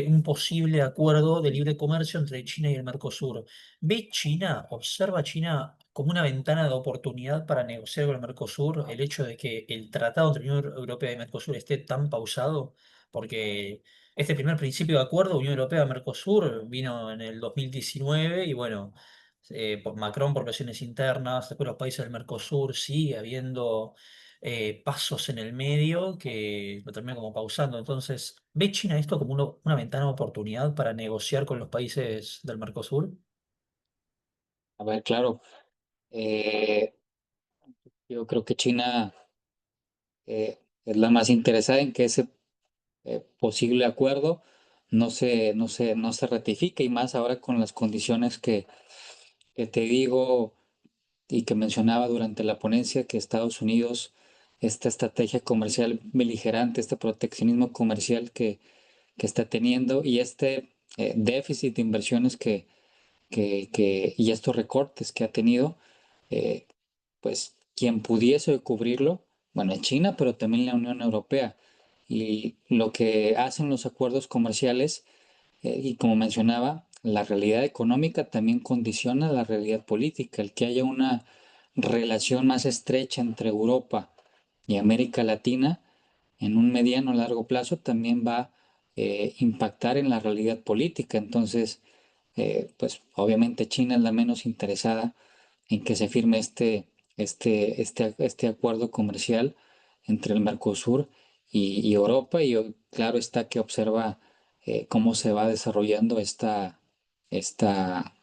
un posible acuerdo de libre comercio entre China y el Mercosur, ¿ve China, observa China como una ventana de oportunidad para negociar con el Mercosur el hecho de que el tratado entre Unión Europea y Mercosur esté tan pausado, porque este primer principio de acuerdo Unión Europea-Mercosur vino en el 2019 y bueno, por Macron por presiones internas, después los países del Mercosur sigue habiendo pasos en el medio que lo terminan como pausando. Entonces, ¿ve China esto como una ventana de oportunidad para negociar con los países del Mercosur? A ver, claro, eh, yo creo que China es la más interesada en que ese posible acuerdo no se ratifique y más ahora con las condiciones que te digo y que mencionaba durante la ponencia que Estados Unidos, esta estrategia comercial beligerante, este proteccionismo comercial que está teniendo y este déficit de inversiones y estos recortes que ha tenido, eh, pues quien pudiese cubrirlo, bueno, en China, pero también la Unión Europea. Y lo que hacen los acuerdos comerciales, y como mencionaba, la realidad económica también condiciona la realidad política. El que haya una relación más estrecha entre Europa y América Latina en un mediano o largo plazo también va a impactar en la realidad política. Entonces, pues obviamente China es la menos interesada en que se firme este acuerdo comercial entre el Mercosur y Europa y claro está que observa cómo se va desarrollando esta, esta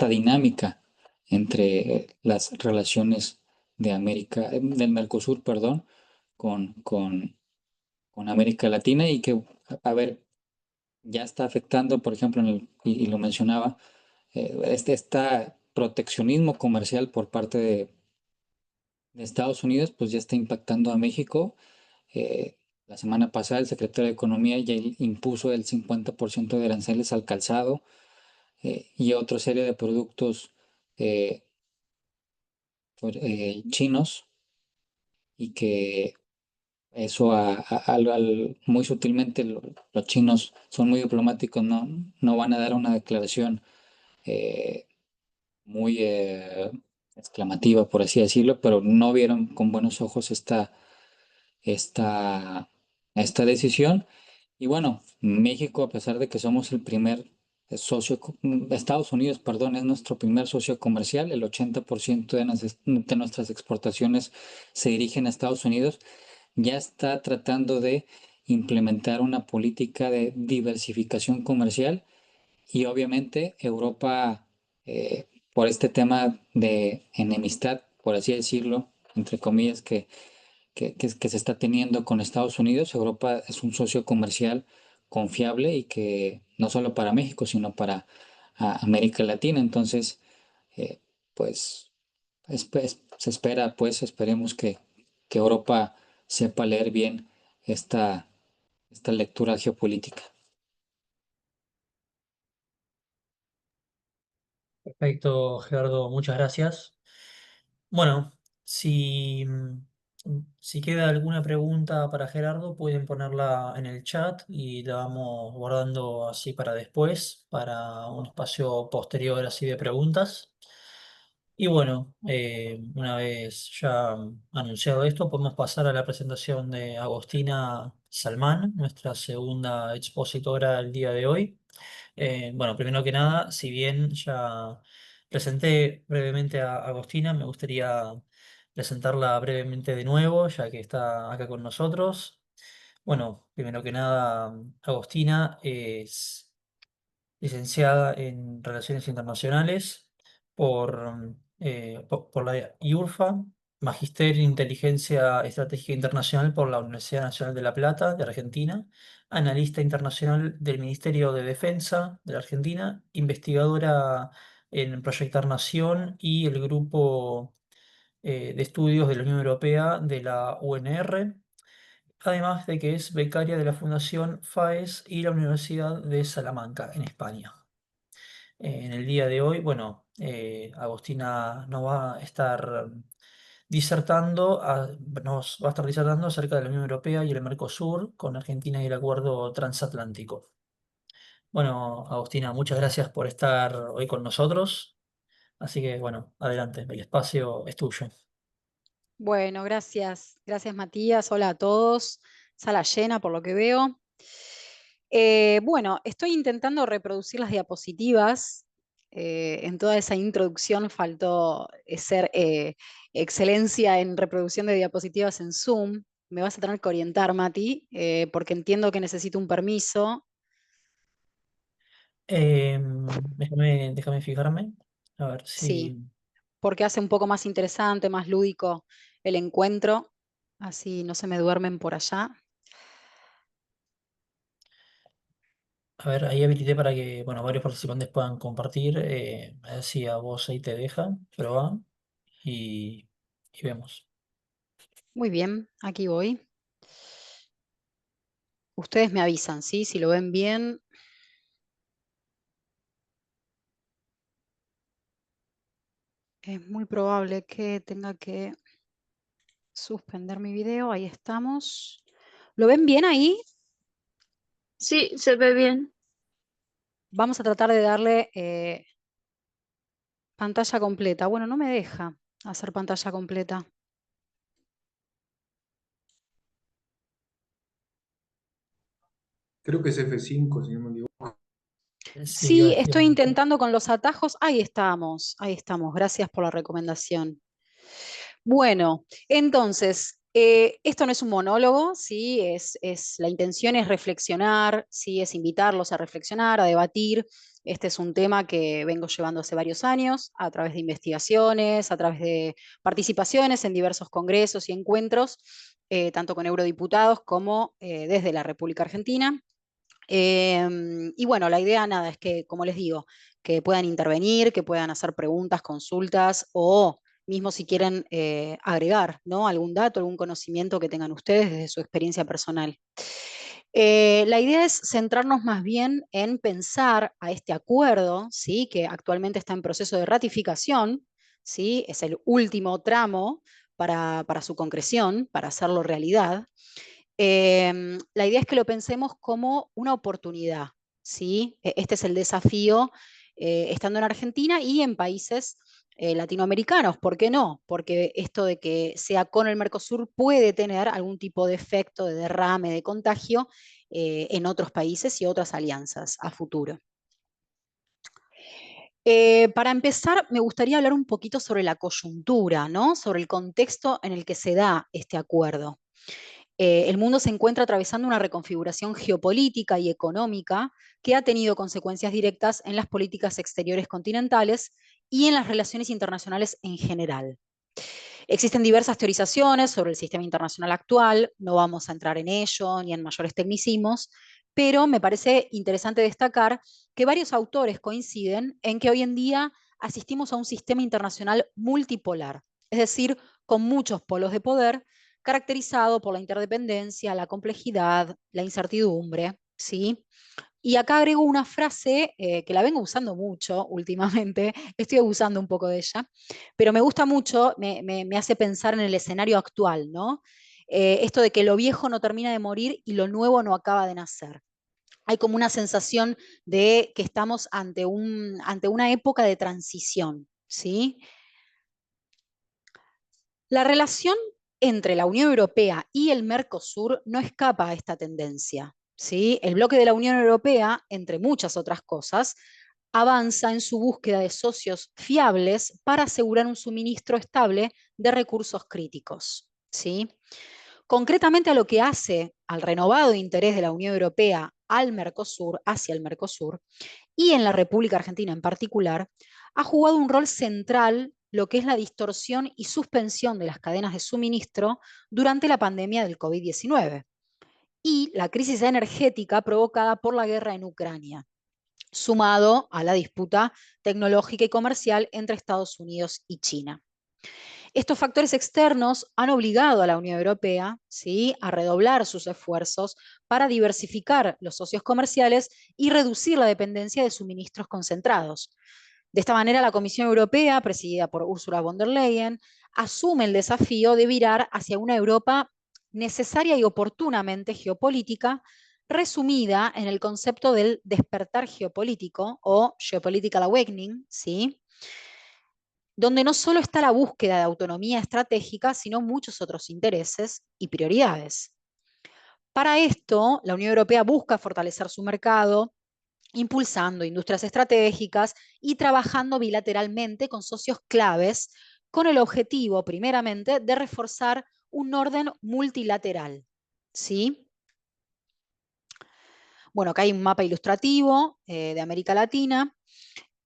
dinámica entre las relaciones del Mercosur, perdón, con, con, con América Latina y que, a ver, ya está afectando, por ejemplo, y lo mencionaba, este proteccionismo comercial por parte de Estados Unidos, pues ya está impactando a México. Eh, la semana pasada el secretario de Economía ya impuso el 50% de aranceles al calzado y a otra serie de productos eh, chinos y que eso muy sutilmente los chinos son muy diplomáticos, no van a dar una declaración eh, muy exclamativa, por así decirlo, pero no vieron con buenos ojos esta, esta decisión. Y bueno, México, a pesar de que somos el primer Estados Unidos, perdón, es nuestro primer socio comercial, el 80% de nuestras exportaciones se dirigen a Estados Unidos, ya está tratando de implementar una política de diversificación comercial y obviamente Europa, por este tema de enemistad, por así decirlo, entre comillas, que se está teniendo con Estados Unidos, Europa es un socio comercial confiable y que no solo para México, sino para América Latina. Entonces, eh, pues se espera, pues esperemos que Europa sepa leer bien esta, esta lectura geopolítica. Perfecto, Gerardo, muchas gracias. Bueno, si, si queda alguna pregunta para Gerardo, pueden ponerla en el chat y la vamos guardando así para después, para un espacio posterior así de preguntas. Y bueno, una vez ya anunciado esto, podemos pasar a la presentación de Agostina Salmán, nuestra segunda expositora el día de hoy. Bueno, primero que nada, si bien ya presenté brevemente a Agostina, me gustaría presentarla brevemente de nuevo, ya que está acá con nosotros. Bueno, primero que nada, Agostina es licenciada en Relaciones Internacionales por la IURFA, Magister en Inteligencia Estratégica Internacional por la Universidad Nacional de La Plata, de Argentina, analista internacional del Ministerio de Defensa de la Argentina, investigadora en Proyectar Nación y el Grupo de Estudios de la Unión Europea de la UNR, además de que es becaria de la Fundación FAES y la Universidad de Salamanca, en España. En el día de hoy, bueno, Agostina nos va a estar nos va a estar disertando acerca de la Unión Europea y el Mercosur con Argentina y el acuerdo transatlántico. Bueno, Agostina, muchas gracias por estar hoy con nosotros. Así que bueno, adelante, el espacio es tuyo. Bueno, gracias. Gracias, Matías. Hola a todos. Sala llena, por lo que veo. Bueno, estoy intentando reproducir las diapositivas. En toda esa introducción faltó ser excelencia en reproducción de diapositivas en Zoom. Me vas a tener que orientar, Mati, porque entiendo que necesito un permiso. Déjame fijarme, a ver Sí, si... porque hace un poco más interesante, más lúdico el encuentro. Así no se me duermen por allá. A ver, ahí habilité para que, bueno, varios participantes puedan compartir. A ver si a vos ahí te deja, probá y, y vemos. Muy bien, aquí voy. Ustedes me avisan, ¿sí? Si lo ven bien. Es muy probable que tenga que suspender mi video. Ahí estamos. ¿Lo ven bien ahí? Sí, se ve bien. Vamos a tratar de darle pantalla completa. Bueno, no me deja hacer pantalla completa. Creo que es F5, si no me equivoco. Sí, iba a Sí, decir, estoy intentando con los atajos. Ahí estamos, ahí estamos. Gracias por la recomendación. Bueno, entonces, esto no es un monólogo, ¿sí? La intención es reflexionar, ¿sí? Es invitarlos a reflexionar, a debatir. Este es un tema que vengo llevando hace varios años a través de investigaciones, a través de participaciones en diversos congresos y encuentros, tanto con eurodiputados como desde la República Argentina. Y bueno, la idea nada es que, como les digo, que puedan intervenir, que puedan hacer preguntas, consultas o mismo si quieren agregar, ¿no? Algún dato, algún conocimiento que tengan ustedes desde su experiencia personal. La idea es centrarnos más bien en pensar a este acuerdo, ¿sí? Que actualmente está en proceso de ratificación, ¿sí? Es el último tramo para su concreción, para hacerlo realidad. La idea es que lo pensemos como una oportunidad, ¿sí? Este es el desafío estando en Argentina y en países latinoamericanos. ¿Por qué no? Porque esto de que sea con el Mercosur puede tener algún tipo de efecto de derrame, de contagio en otros países y otras alianzas a futuro. Para empezar, me gustaría hablar un poquito sobre la coyuntura, ¿no? Sobre el contexto en el que se da este acuerdo. El mundo se encuentra atravesando una reconfiguración geopolítica y económica que ha tenido consecuencias directas en las políticas exteriores continentales y en las relaciones internacionales en general. Existen diversas teorizaciones sobre el sistema internacional actual, no vamos a entrar en ello ni en mayores tecnicismos, pero me parece interesante destacar que varios autores coinciden en que hoy en día asistimos a un sistema internacional multipolar, es decir, con muchos polos de poder, caracterizado por la interdependencia, la complejidad, la incertidumbre, ¿sí? Y acá agrego una frase que la vengo usando mucho últimamente, estoy abusando un poco de ella, pero me gusta mucho, me hace pensar en el escenario actual, ¿no? Esto de que lo viejo no termina de morir y lo nuevo no acaba de nacer. Hay como una sensación de que estamos ante una época de transición, ¿sí? La relación entre la Unión Europea y el Mercosur no escapa a esta tendencia, ¿sí? El bloque de la Unión Europea, entre muchas otras cosas, avanza en su búsqueda de socios fiables para asegurar un suministro estable de recursos críticos, ¿sí? Concretamente a lo que hace al renovado interés de la Unión Europea al Mercosur, hacia el Mercosur, y en la República Argentina en particular, ha jugado un rol central lo que es la distorsión y suspensión de las cadenas de suministro durante la pandemia del COVID-19 y la crisis energética provocada por la guerra en Ucrania, sumado a la disputa tecnológica y comercial entre Estados Unidos y China. Estos factores externos han obligado a la Unión Europea, ¿sí?, a redoblar sus esfuerzos para diversificar los socios comerciales y reducir la dependencia de suministros concentrados. De esta manera, la Comisión Europea, presidida por Ursula von der Leyen, asume el desafío de virar hacia una Europa necesaria y oportunamente geopolítica, resumida en el concepto del despertar geopolítico o geopolitical awakening, ¿sí?, donde no solo está la búsqueda de autonomía estratégica, sino muchos otros intereses y prioridades. Para esto, la Unión Europea busca fortalecer su mercado, impulsando industrias estratégicas y trabajando bilateralmente con socios claves, con el objetivo, primeramente, de reforzar un orden multilateral. ¿Sí? Bueno, acá hay un mapa ilustrativo de América Latina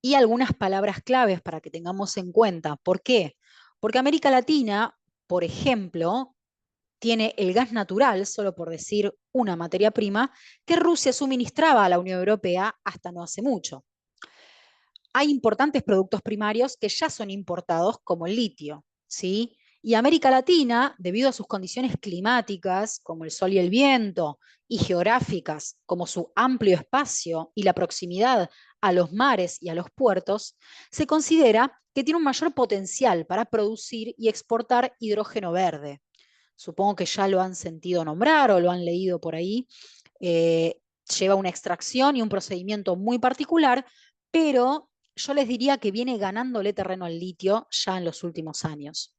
y algunas palabras claves para que tengamos en cuenta. ¿Por qué? Porque América Latina, por ejemplo, tiene el gas natural, solo por decir una materia prima, que Rusia suministraba a la Unión Europea hasta no hace mucho. Hay importantes productos primarios que ya son importados, como el litio, ¿sí? Y América Latina, debido a sus condiciones climáticas, como el sol y el viento, y geográficas, como su amplio espacio y la proximidad a los mares y a los puertos, se considera que tiene un mayor potencial para producir y exportar hidrógeno verde. Supongo que ya lo han sentido nombrar o lo han leído por ahí. Lleva una extracción y un procedimiento muy particular, pero yo les diría que viene ganándole terreno al litio ya en los últimos años.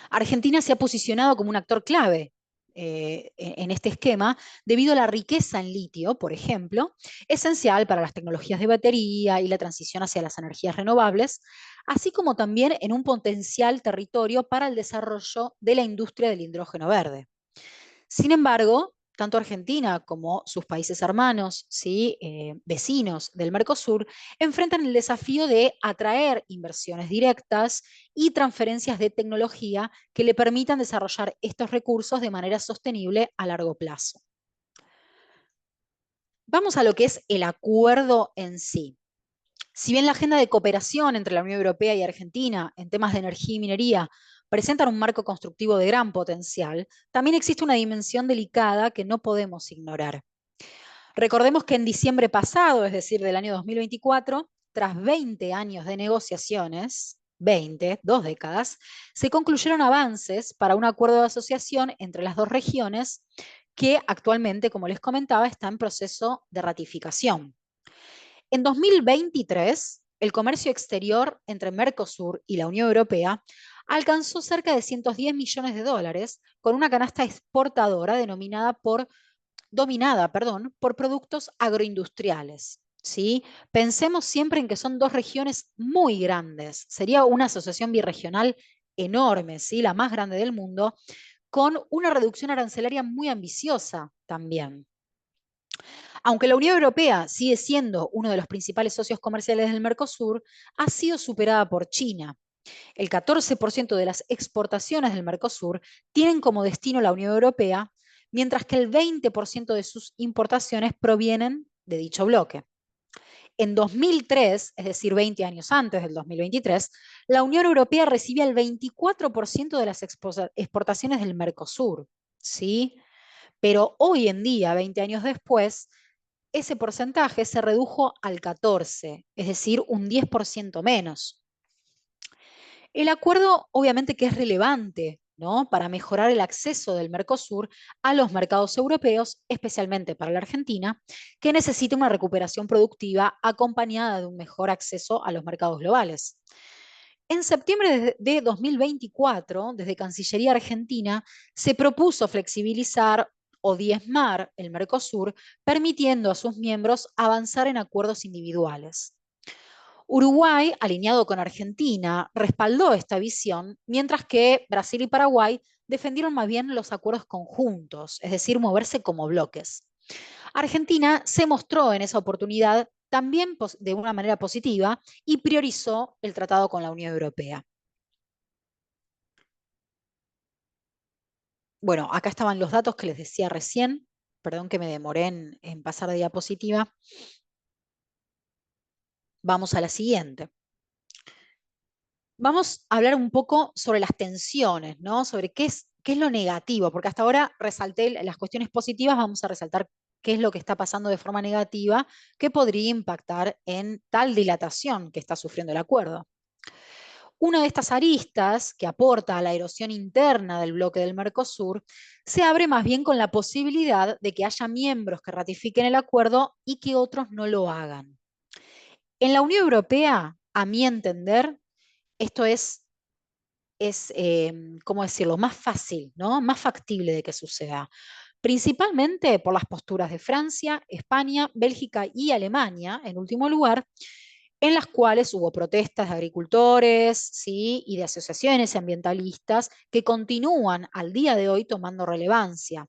Argentina se ha posicionado como un actor clave en este esquema debido a la riqueza en litio, por ejemplo, esencial para las tecnologías de batería y la transición hacia las energías renovables, así como también en un potencial territorio para el desarrollo de la industria del hidrógeno verde. Sin embargo, tanto Argentina como sus países hermanos, ¿sí? Vecinos del Mercosur, enfrentan el desafío de atraer inversiones directas y transferencias de tecnología que le permitan desarrollar estos recursos de manera sostenible a largo plazo. Vamos a lo que es el acuerdo en sí. Si bien la agenda de cooperación entre la Unión Europea y Argentina en temas de energía y minería presentan un marco constructivo de gran potencial, también existe una dimensión delicada que no podemos ignorar. Recordemos que en diciembre pasado, es decir, del año 2024, tras 20 años de negociaciones, 2 décadas, se concluyeron avances para un acuerdo de asociación entre las dos regiones que actualmente, como les comentaba, está en proceso de ratificación. En 2023, el comercio exterior entre Mercosur y la Unión Europea alcanzó cerca de 110 millones de dólares con una canasta exportadora dominada por productos agroindustriales. ¿Sí? Pensemos siempre en que son dos regiones muy grandes. Sería una asociación birregional enorme, ¿sí? La más grande del mundo, con una reducción arancelaria muy ambiciosa también. Aunque la Unión Europea sigue siendo uno de los principales socios comerciales del Mercosur, ha sido superada por China. El 14% de las exportaciones del Mercosur tienen como destino la Unión Europea, mientras que el 20% de sus importaciones provienen de dicho bloque. En 2003, es decir, 20 años antes del 2023, la Unión Europea recibía el 24% de las exportaciones del Mercosur, ¿sí? Pero hoy en día, 20 años después, ese porcentaje se redujo al 14%, es decir, un 10% menos. El acuerdo obviamente que es relevante, ¿no? Para mejorar el acceso del Mercosur a los mercados europeos, especialmente para la Argentina, que necesita una recuperación productiva acompañada de un mejor acceso a los mercados globales. En septiembre de 2024, desde Cancillería Argentina, se propuso flexibilizar o diezmar el Mercosur, permitiendo a sus miembros avanzar en acuerdos individuales. Uruguay, alineado con Argentina, respaldó esta visión, mientras que Brasil y Paraguay defendieron más bien los acuerdos conjuntos, es decir, moverse como bloques. Argentina se mostró en esa oportunidad también de una manera positiva y priorizó el tratado con la Unión Europea. Bueno, acá estaban los datos que les decía recién. Perdón que me demoré en pasar de diapositiva. Vamos a la siguiente. Vamos a hablar un poco sobre las tensiones, ¿no? Sobre qué es lo negativo, porque hasta ahora resalté las cuestiones positivas, vamos a resaltar qué es lo que está pasando de forma negativa que podría impactar en tal dilatación que está sufriendo el acuerdo. Una de estas aristas que aporta a la erosión interna del bloque del Mercosur se abre más bien con la posibilidad de que haya miembros que ratifiquen el acuerdo y que otros no lo hagan. En la Unión Europea, a mi entender, esto es ¿cómo decirlo?, más fácil, ¿no? Más factible de que suceda. Principalmente por las posturas de Francia, España, Bélgica y Alemania, en último lugar, en las cuales hubo protestas de agricultores, ¿sí?, y de asociaciones ambientalistas que continúan al día de hoy tomando relevancia.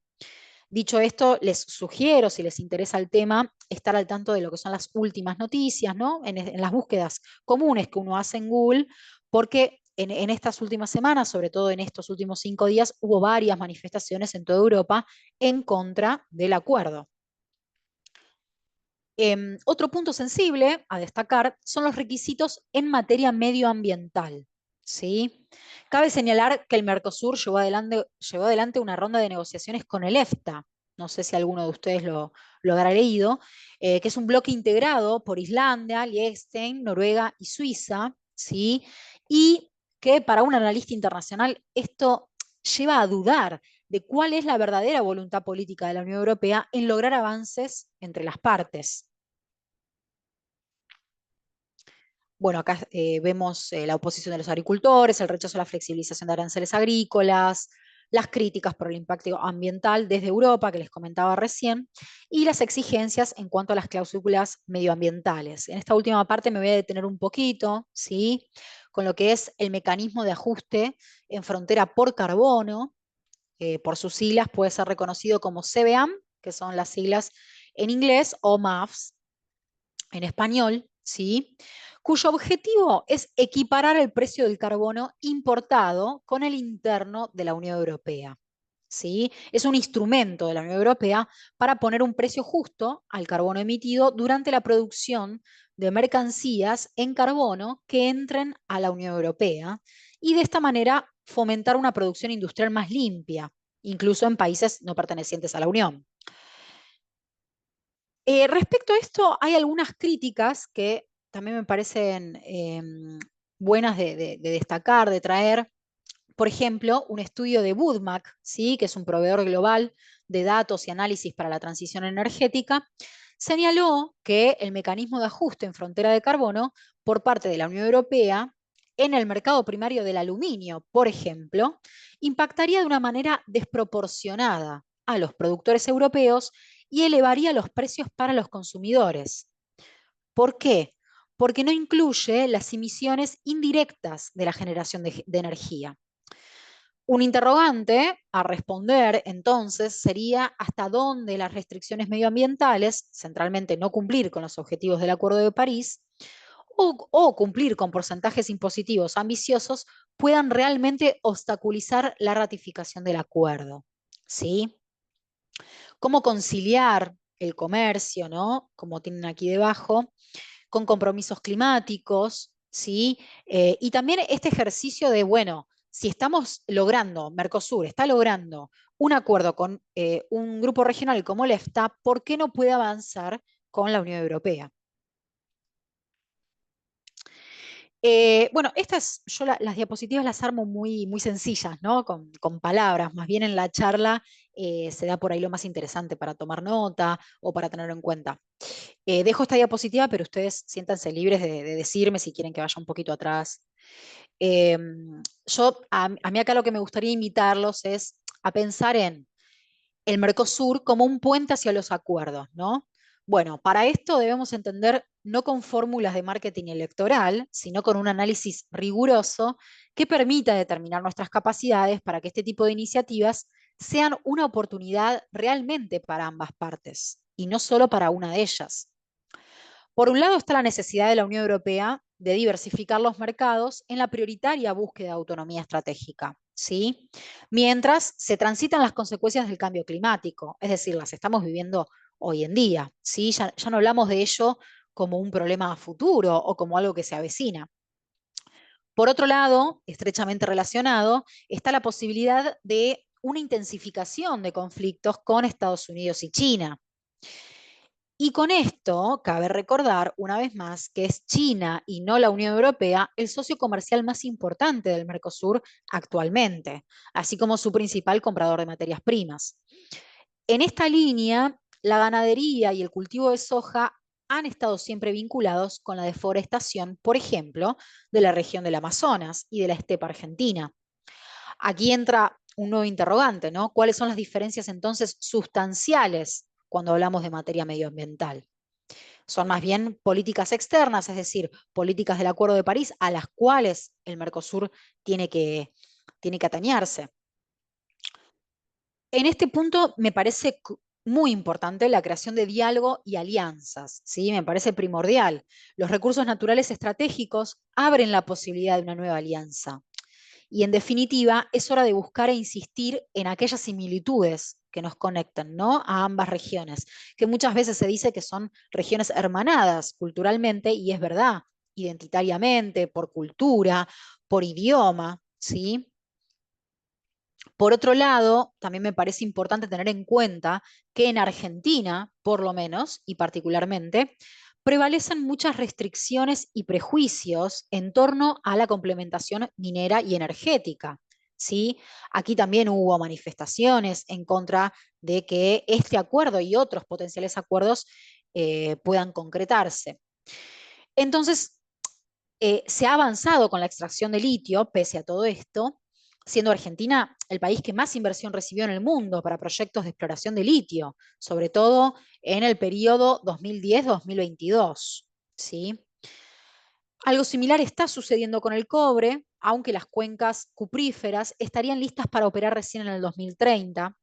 Dicho esto, les sugiero, si les interesa el tema, estar al tanto de lo que son las últimas noticias, ¿no? En las búsquedas comunes que uno hace en Google, porque en estas últimas semanas, sobre todo en estos últimos 5 días, hubo varias manifestaciones en toda Europa en contra del acuerdo. Otro punto sensible a destacar son los requisitos en materia medioambiental, ¿sí? Cabe señalar que el Mercosur llevó adelante una ronda de negociaciones con el EFTA, no sé si alguno de ustedes lo habrá leído, que es un bloque integrado por Islandia, Liechtenstein, Noruega y Suiza, ¿sí? Y que para un analista internacional esto lleva a dudar de cuál es la verdadera voluntad política de la Unión Europea en lograr avances entre las partes. Bueno, acá vemos la oposición de los agricultores, el rechazo a la flexibilización de aranceles agrícolas, las críticas por el impacto ambiental desde Europa, que les comentaba recién, y las exigencias en cuanto a las cláusulas medioambientales. En esta última parte me voy a detener un poquito, ¿sí?, con lo que es el mecanismo de ajuste en frontera por carbono, por sus siglas puede ser reconocido como CBAM, que son las siglas en inglés, o MAFS en español, ¿sí?, cuyo objetivo es equiparar el precio del carbono importado con el interno de la Unión Europea. ¿Sí? Es un instrumento de la Unión Europea para poner un precio justo al carbono emitido durante la producción de mercancías en carbono que entren a la Unión Europea y de esta manera fomentar una producción industrial más limpia, incluso en países no pertenecientes a la Unión. Respecto a esto, hay algunas críticas que también me parecen buenas de destacar, de traer. Por ejemplo, un estudio de Woodmac, ¿sí?, que es un proveedor global de datos y análisis para la transición energética, señaló que el mecanismo de ajuste en frontera de carbono por parte de la Unión Europea en el mercado primario del aluminio, por ejemplo, impactaría de una manera desproporcionada a los productores europeos y elevaría los precios para los consumidores. ¿Por qué? Porque no incluye las emisiones indirectas de la generación de energía. Un interrogante a responder entonces sería hasta dónde las restricciones medioambientales, centralmente no cumplir con los objetivos del Acuerdo de París, o cumplir con porcentajes impositivos ambiciosos, puedan realmente obstaculizar la ratificación del acuerdo. ¿Sí? ¿Cómo conciliar el comercio, ¿no?, como tienen aquí debajo, con compromisos climáticos, ¿sí? Y también este ejercicio de, bueno, si estamos logrando, Mercosur está logrando un acuerdo con un grupo regional como el EFTA, ¿por qué no puede avanzar con la Unión Europea? Bueno, yo las diapositivas las armo muy, muy sencillas, ¿no?, con palabras. Más bien en la charla se da por ahí lo más interesante para tomar nota o para tenerlo en cuenta. Dejo esta diapositiva, pero ustedes siéntanse libres de decirme si quieren que vaya un poquito atrás. A mí acá lo que me gustaría invitarlos es a pensar en el Mercosur como un puente hacia los acuerdos, ¿no? Bueno, para esto debemos entender no con fórmulas de marketing electoral, sino con un análisis riguroso que permita determinar nuestras capacidades para que este tipo de iniciativas sean una oportunidad realmente para ambas partes y no solo para una de ellas. Por un lado está la necesidad de la Unión Europea de diversificar los mercados en la prioritaria búsqueda de autonomía estratégica, ¿sí?, mientras se transitan las consecuencias del cambio climático, es decir, las estamos viviendo hoy en día, ¿sí? Ya no hablamos de ello como un problema a futuro o como algo que se avecina. Por otro lado, estrechamente relacionado, está la posibilidad de una intensificación de conflictos con Estados Unidos y China. Y con esto, cabe recordar una vez más que es China y no la Unión Europea el socio comercial más importante del Mercosur actualmente, así como su principal comprador de materias primas. En esta línea, la ganadería y el cultivo de soja han estado siempre vinculados con la deforestación, por ejemplo, de la región del Amazonas y de la estepa argentina. Aquí entra un nuevo interrogante, ¿no? ¿Cuáles son las diferencias entonces sustanciales cuando hablamos de materia medioambiental? Son más bien políticas externas, es decir, políticas del Acuerdo de París a las cuales el Mercosur tiene que atañarse. En este punto me parece muy importante la creación de diálogo y alianzas, ¿sí? Me parece primordial. Los recursos naturales estratégicos abren la posibilidad de una nueva alianza. Y en definitiva, es hora de buscar e insistir en aquellas similitudes que nos conectan, ¿no?, a ambas regiones, que muchas veces se dice que son regiones hermanadas culturalmente, y es verdad, identitariamente, por cultura, por idioma, ¿sí? Por otro lado, también me parece importante tener en cuenta que en Argentina, por lo menos, y particularmente, prevalecen muchas restricciones y prejuicios en torno a la complementación minera y energética, ¿sí? Aquí también hubo manifestaciones en contra de que este acuerdo y otros potenciales acuerdos puedan concretarse. Entonces, se ha avanzado con la extracción de litio, pese a todo esto, siendo Argentina el país que más inversión recibió en el mundo para proyectos de exploración de litio, sobre todo en el periodo 2010-2022. ¿Sí? Algo similar está sucediendo con el cobre, aunque las cuencas cupríferas estarían listas para operar recién en el 2030.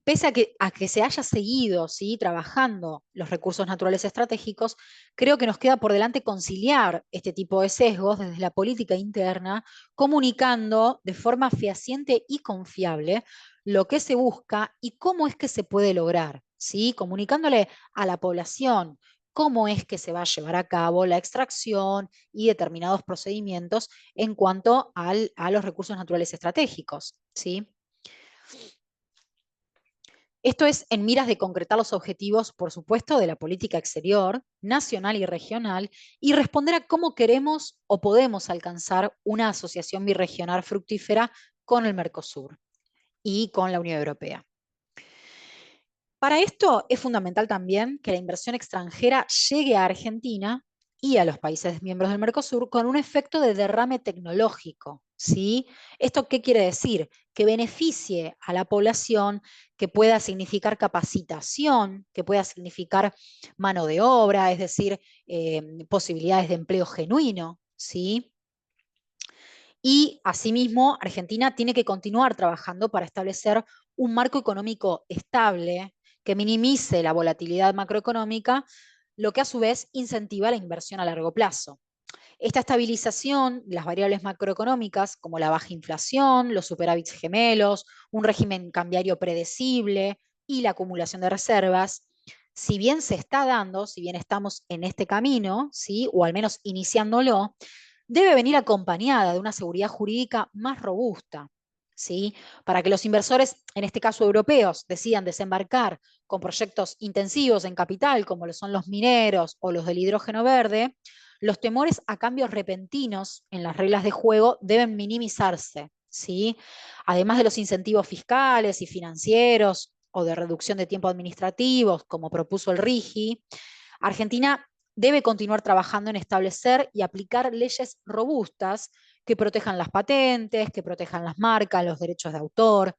Pese a que se haya seguido, ¿sí?, trabajando los recursos naturales estratégicos, creo que nos queda por delante conciliar este tipo de sesgos desde la política interna, comunicando de forma fehaciente y confiable lo que se busca y cómo es que se puede lograr, ¿sí?, comunicándole a la población cómo es que se va a llevar a cabo la extracción y determinados procedimientos en cuanto a los recursos naturales estratégicos, ¿sí? Esto es en miras de concretar los objetivos, por supuesto, de la política exterior, nacional y regional, y responder a cómo queremos o podemos alcanzar una asociación birregional fructífera con el Mercosur y con la Unión Europea. Para esto es fundamental también que la inversión extranjera llegue a Argentina y a los países miembros del Mercosur con un efecto de derrame tecnológico, ¿sí? ¿Esto qué quiere decir? Que beneficie a la población, que pueda significar capacitación, que pueda significar mano de obra, es decir, posibilidades de empleo genuino, ¿sí? Y asimismo, Argentina tiene que continuar trabajando para establecer un marco económico estable que minimice la volatilidad macroeconómica, lo que a su vez incentiva la inversión a largo plazo. Esta estabilización de las variables macroeconómicas, como la baja inflación, los superávits gemelos, un régimen cambiario predecible y la acumulación de reservas, si bien se está dando, si bien estamos en este camino, ¿sí?, o al menos iniciándolo, debe venir acompañada de una seguridad jurídica más robusta, ¿sí?, para que los inversores, en este caso europeos, decidan desembarcar con proyectos intensivos en capital, como lo son los mineros o los del hidrógeno verde. Los temores a cambios repentinos en las reglas de juego deben minimizarse, ¿sí? Además de los incentivos fiscales y financieros o de reducción de tiempo administrativos, como propuso el RIGI, Argentina debe continuar trabajando en establecer y aplicar leyes robustas que protejan las patentes, que protejan las marcas, los derechos de autor,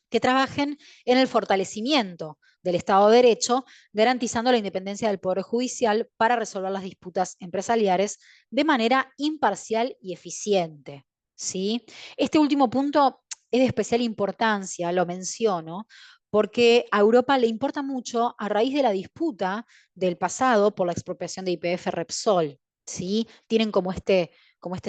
que trabajen en el fortalecimiento del Estado de Derecho, garantizando la independencia del Poder Judicial para resolver las disputas empresariales de manera imparcial y eficiente, ¿sí? Este último punto es de especial importancia, lo menciono, porque a Europa le importa mucho a raíz de la disputa del pasado por la expropiación de YPF Repsol, ¿sí? Tienen como este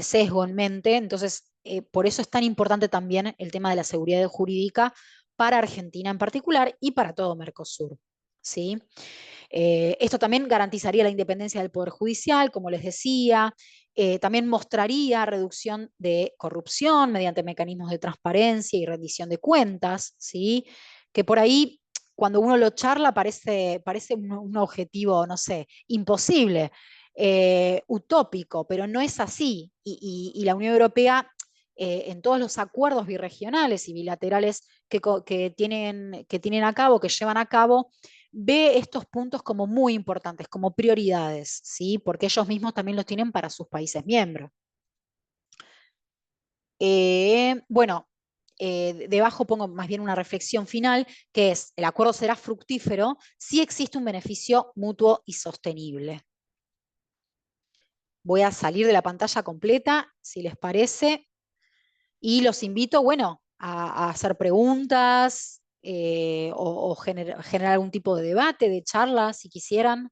sesgo en mente, entonces por eso es tan importante también el tema de la seguridad jurídica para Argentina en particular y para todo Mercosur, ¿sí? Esto también garantizaría la independencia del Poder Judicial, como les decía, también mostraría reducción de corrupción mediante mecanismos de transparencia y rendición de cuentas, ¿sí?, que por ahí, cuando uno lo charla, parece un objetivo, no sé, imposible, utópico, pero no es así. Y la Unión Europea, en todos los acuerdos birregionales y bilaterales que tienen a cabo, que llevan a cabo, ve estos puntos como muy importantes, como prioridades, ¿sí? Porque ellos mismos también los tienen para sus países miembros. Bueno, debajo pongo más bien una reflexión final, que es, el acuerdo será fructífero si existe un beneficio mutuo y sostenible. Voy a salir de la pantalla completa, si les parece, y los invito, bueno, a hacer preguntas o generar algún tipo de debate, de charla, si quisieran.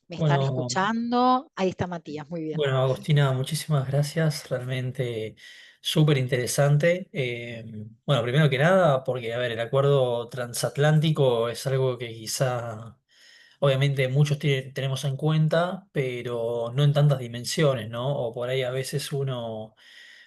¿Me están Bueno, escuchando? Ahí está Matías, muy bien. bueno, Agostina, muchísimas gracias. Realmente súper interesante. Bueno, primero que nada, porque, a ver, el acuerdo transatlántico es algo que quizá, obviamente, muchos tenemos en cuenta, pero no en tantas dimensiones, ¿no? O por ahí a veces uno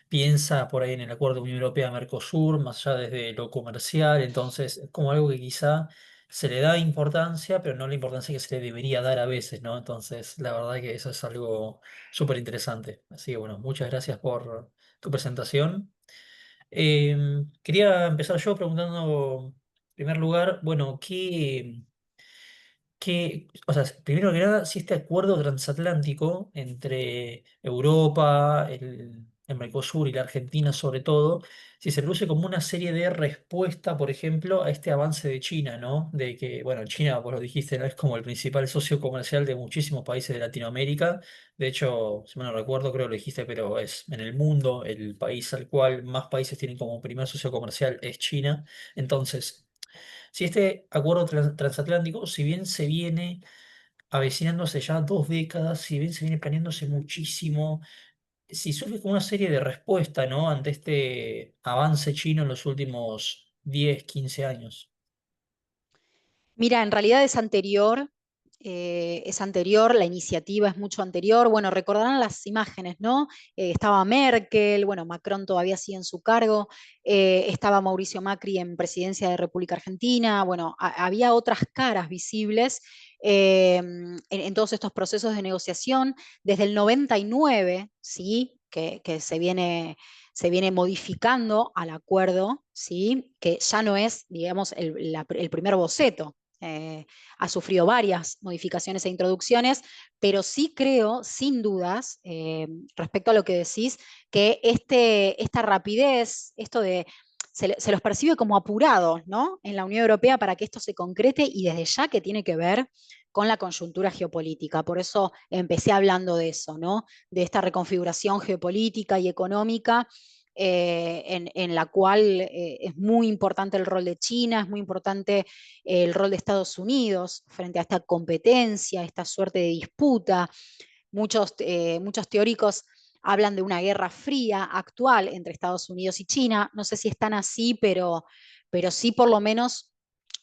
piensa por ahí en el acuerdo Unión Europea-Mercosur, más allá desde lo comercial, entonces es como algo que quizá se le da importancia, pero no la importancia que se le debería dar a veces, ¿no? Entonces, la verdad que eso es algo súper interesante. Así que bueno, muchas gracias por tu presentación. Quería empezar yo preguntando, en primer lugar, bueno, o sea, primero que nada, si este acuerdo transatlántico entre Europa, el Mercosur y la Argentina sobre todo, si se produce como una serie de respuesta, por ejemplo, a este avance de China, ¿no? De que, bueno, China, vos lo dijiste, ¿no? Es como el principal socio comercial de muchísimos países de Latinoamérica. De hecho, si mal no recuerdo, creo que lo dijiste, pero es en el mundo el país al cual más países tienen como primer socio comercial es China. Entonces, si este acuerdo transatlántico, si bien se viene avecinándose ya 2 décadas, si bien se viene planeándose muchísimo, si surge como una serie de respuesta, ¿no? Ante este avance chino en los últimos 10, 15 años. Mira, en realidad es anterior, la iniciativa es mucho anterior. Bueno, recordarán las imágenes, ¿no? Estaba Merkel, bueno, Macron todavía sigue en su cargo, estaba Mauricio Macri en presidencia de República Argentina, bueno, había otras caras visibles en todos estos procesos de negociación. Desde el 99, ¿sí? Que se viene modificando al acuerdo, ¿sí? Que ya no es, digamos, el primer boceto. Ha sufrido varias modificaciones e introducciones, pero sí creo, sin dudas, respecto a lo que decís, que esta rapidez, esto de se los percibe como apurados, ¿no? En la Unión Europea para que esto se concrete y desde ya que tiene que ver con la coyuntura geopolítica. Por eso empecé hablando de eso, ¿no? De esta reconfiguración geopolítica y económica en la cual es muy importante el rol de China, es muy importante el rol de Estados Unidos frente a esta competencia, esta suerte de disputa. Muchos teóricos hablan de una guerra fría actual entre Estados Unidos y China. No sé si están así, pero sí por lo menos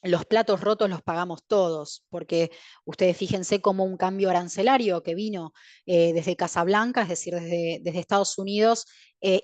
los platos rotos los pagamos todos, porque ustedes fíjense cómo un cambio arancelario que vino desde Casablanca, es decir, desde Estados Unidos,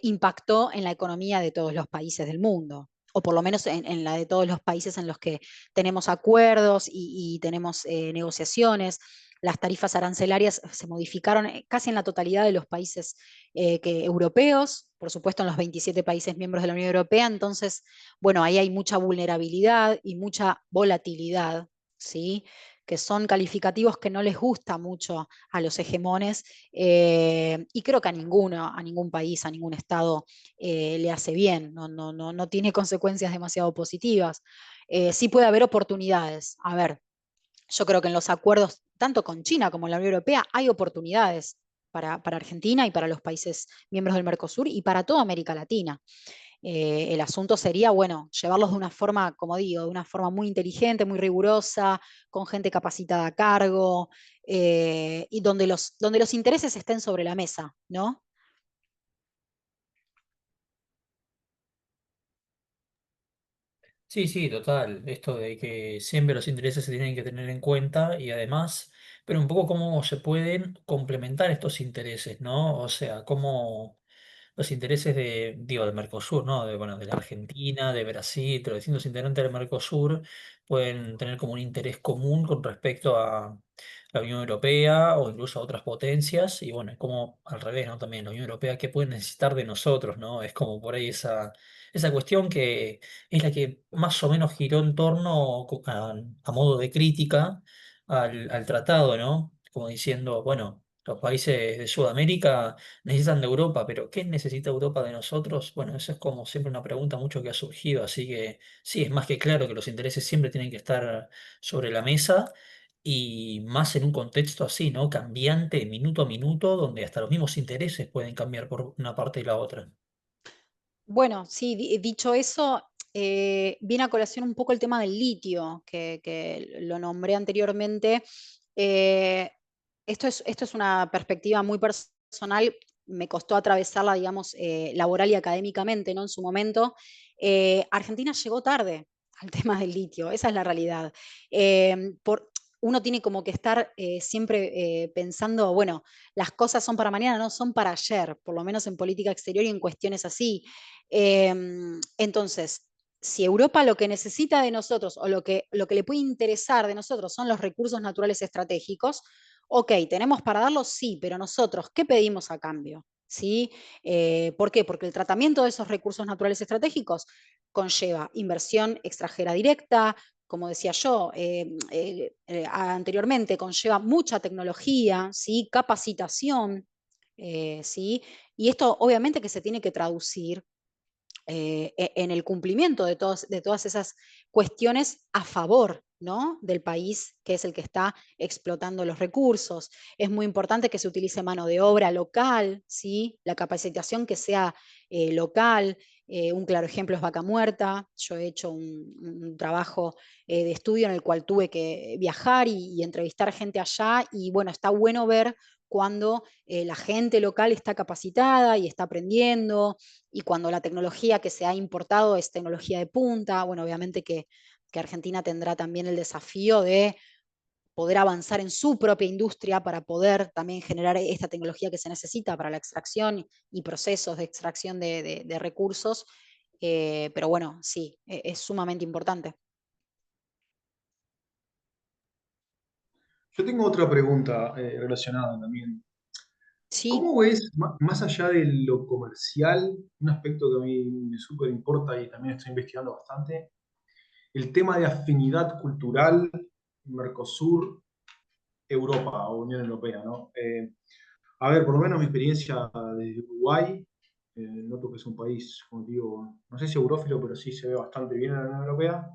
impactó en la economía de todos los países del mundo, o por lo menos en la de todos los países en los que tenemos acuerdos y tenemos negociaciones. Las tarifas arancelarias se modificaron casi en la totalidad de los países europeos, por supuesto en los 27 países miembros de la Unión Europea. Entonces, bueno, ahí hay mucha vulnerabilidad y mucha volatilidad, ¿sí? Que son calificativos que no les gusta mucho a los hegemones y creo que a ningún país, a ningún Estado le hace bien, no tiene consecuencias demasiado positivas. Sí puede haber oportunidades. A ver, yo creo que en los acuerdos, tanto con China como en la Unión Europea, hay oportunidades para Argentina y para los países miembros del Mercosur y para toda América Latina. El asunto sería, bueno, llevarlos de una forma, como digo, de una forma muy inteligente, muy rigurosa, con gente capacitada a cargo, y donde los intereses estén sobre la mesa, ¿no? Sí, sí, total. Esto de que siempre los intereses se tienen que tener en cuenta y además, pero un poco cómo se pueden complementar estos intereses, ¿no? O sea, cómo los intereses de Mercosur, ¿no? Bueno, de la Argentina, de Brasil, de los distintos integrantes del Mercosur pueden tener como un interés común con respecto a la Unión Europea o incluso a otras potencias, y bueno, es como al revés, ¿no? También la Unión Europea, ¿qué puede necesitar de nosotros, ¿no? Es como por ahí esa cuestión que es la que más o menos giró en torno a modo de crítica al tratado, ¿no? Como diciendo, bueno, los países de Sudamérica necesitan de Europa, pero ¿qué necesita Europa de nosotros? Bueno, eso es como siempre una pregunta mucho que ha surgido, así que sí, es más que claro que los intereses siempre tienen que estar sobre la mesa y más en un contexto así, ¿no? Cambiante, minuto a minuto, donde hasta los mismos intereses pueden cambiar por una parte y la otra. Bueno, sí, dicho eso, viene a colación un poco el tema del litio, que lo nombré anteriormente. Eh, esto es una perspectiva muy personal, me costó atravesarla, digamos, laboral y académicamente, ¿no? En su momento. Argentina llegó tarde al tema del litio, esa es la realidad. Uno tiene como que estar siempre pensando, bueno, las cosas son para mañana, no son para ayer, por lo menos en política exterior y en cuestiones así. Entonces, si Europa lo que necesita de nosotros o lo que le puede interesar de nosotros son los recursos naturales estratégicos, ok, tenemos para darlos, sí, pero nosotros, ¿qué pedimos a cambio? ¿Sí? ¿Por qué? Porque el tratamiento de esos recursos naturales estratégicos conlleva inversión extranjera directa, como decía yo anteriormente, conlleva mucha tecnología, ¿sí? Capacitación, ¿sí? Y esto obviamente que se tiene que traducir en el cumplimiento de todas esas cuestiones a favor, ¿no? Del país que es el que está explotando los recursos. Es muy importante que se utilice mano de obra local, ¿sí? La capacitación que sea local. Un claro ejemplo es Vaca Muerta. Yo he hecho un trabajo de estudio en el cual tuve que viajar y entrevistar gente allá y bueno, está bueno ver cuando la gente local está capacitada y está aprendiendo, y cuando la tecnología que se ha importado es tecnología de punta. Bueno, obviamente que Argentina tendrá también el desafío de poder avanzar en su propia industria para poder también generar esta tecnología que se necesita para la extracción y procesos de extracción de recursos. Pero bueno, sí, es sumamente importante. Yo tengo otra pregunta relacionada también. Sí. ¿Cómo ves, más allá de lo comercial, un aspecto que a mí me súper importa y también estoy investigando bastante, el tema de afinidad cultural Mercosur, Europa o Unión Europea, ¿no? A ver, por lo menos mi experiencia desde Uruguay, noto que es un país, como digo, no sé si eurófilo, pero sí se ve bastante bien en la Unión Europea.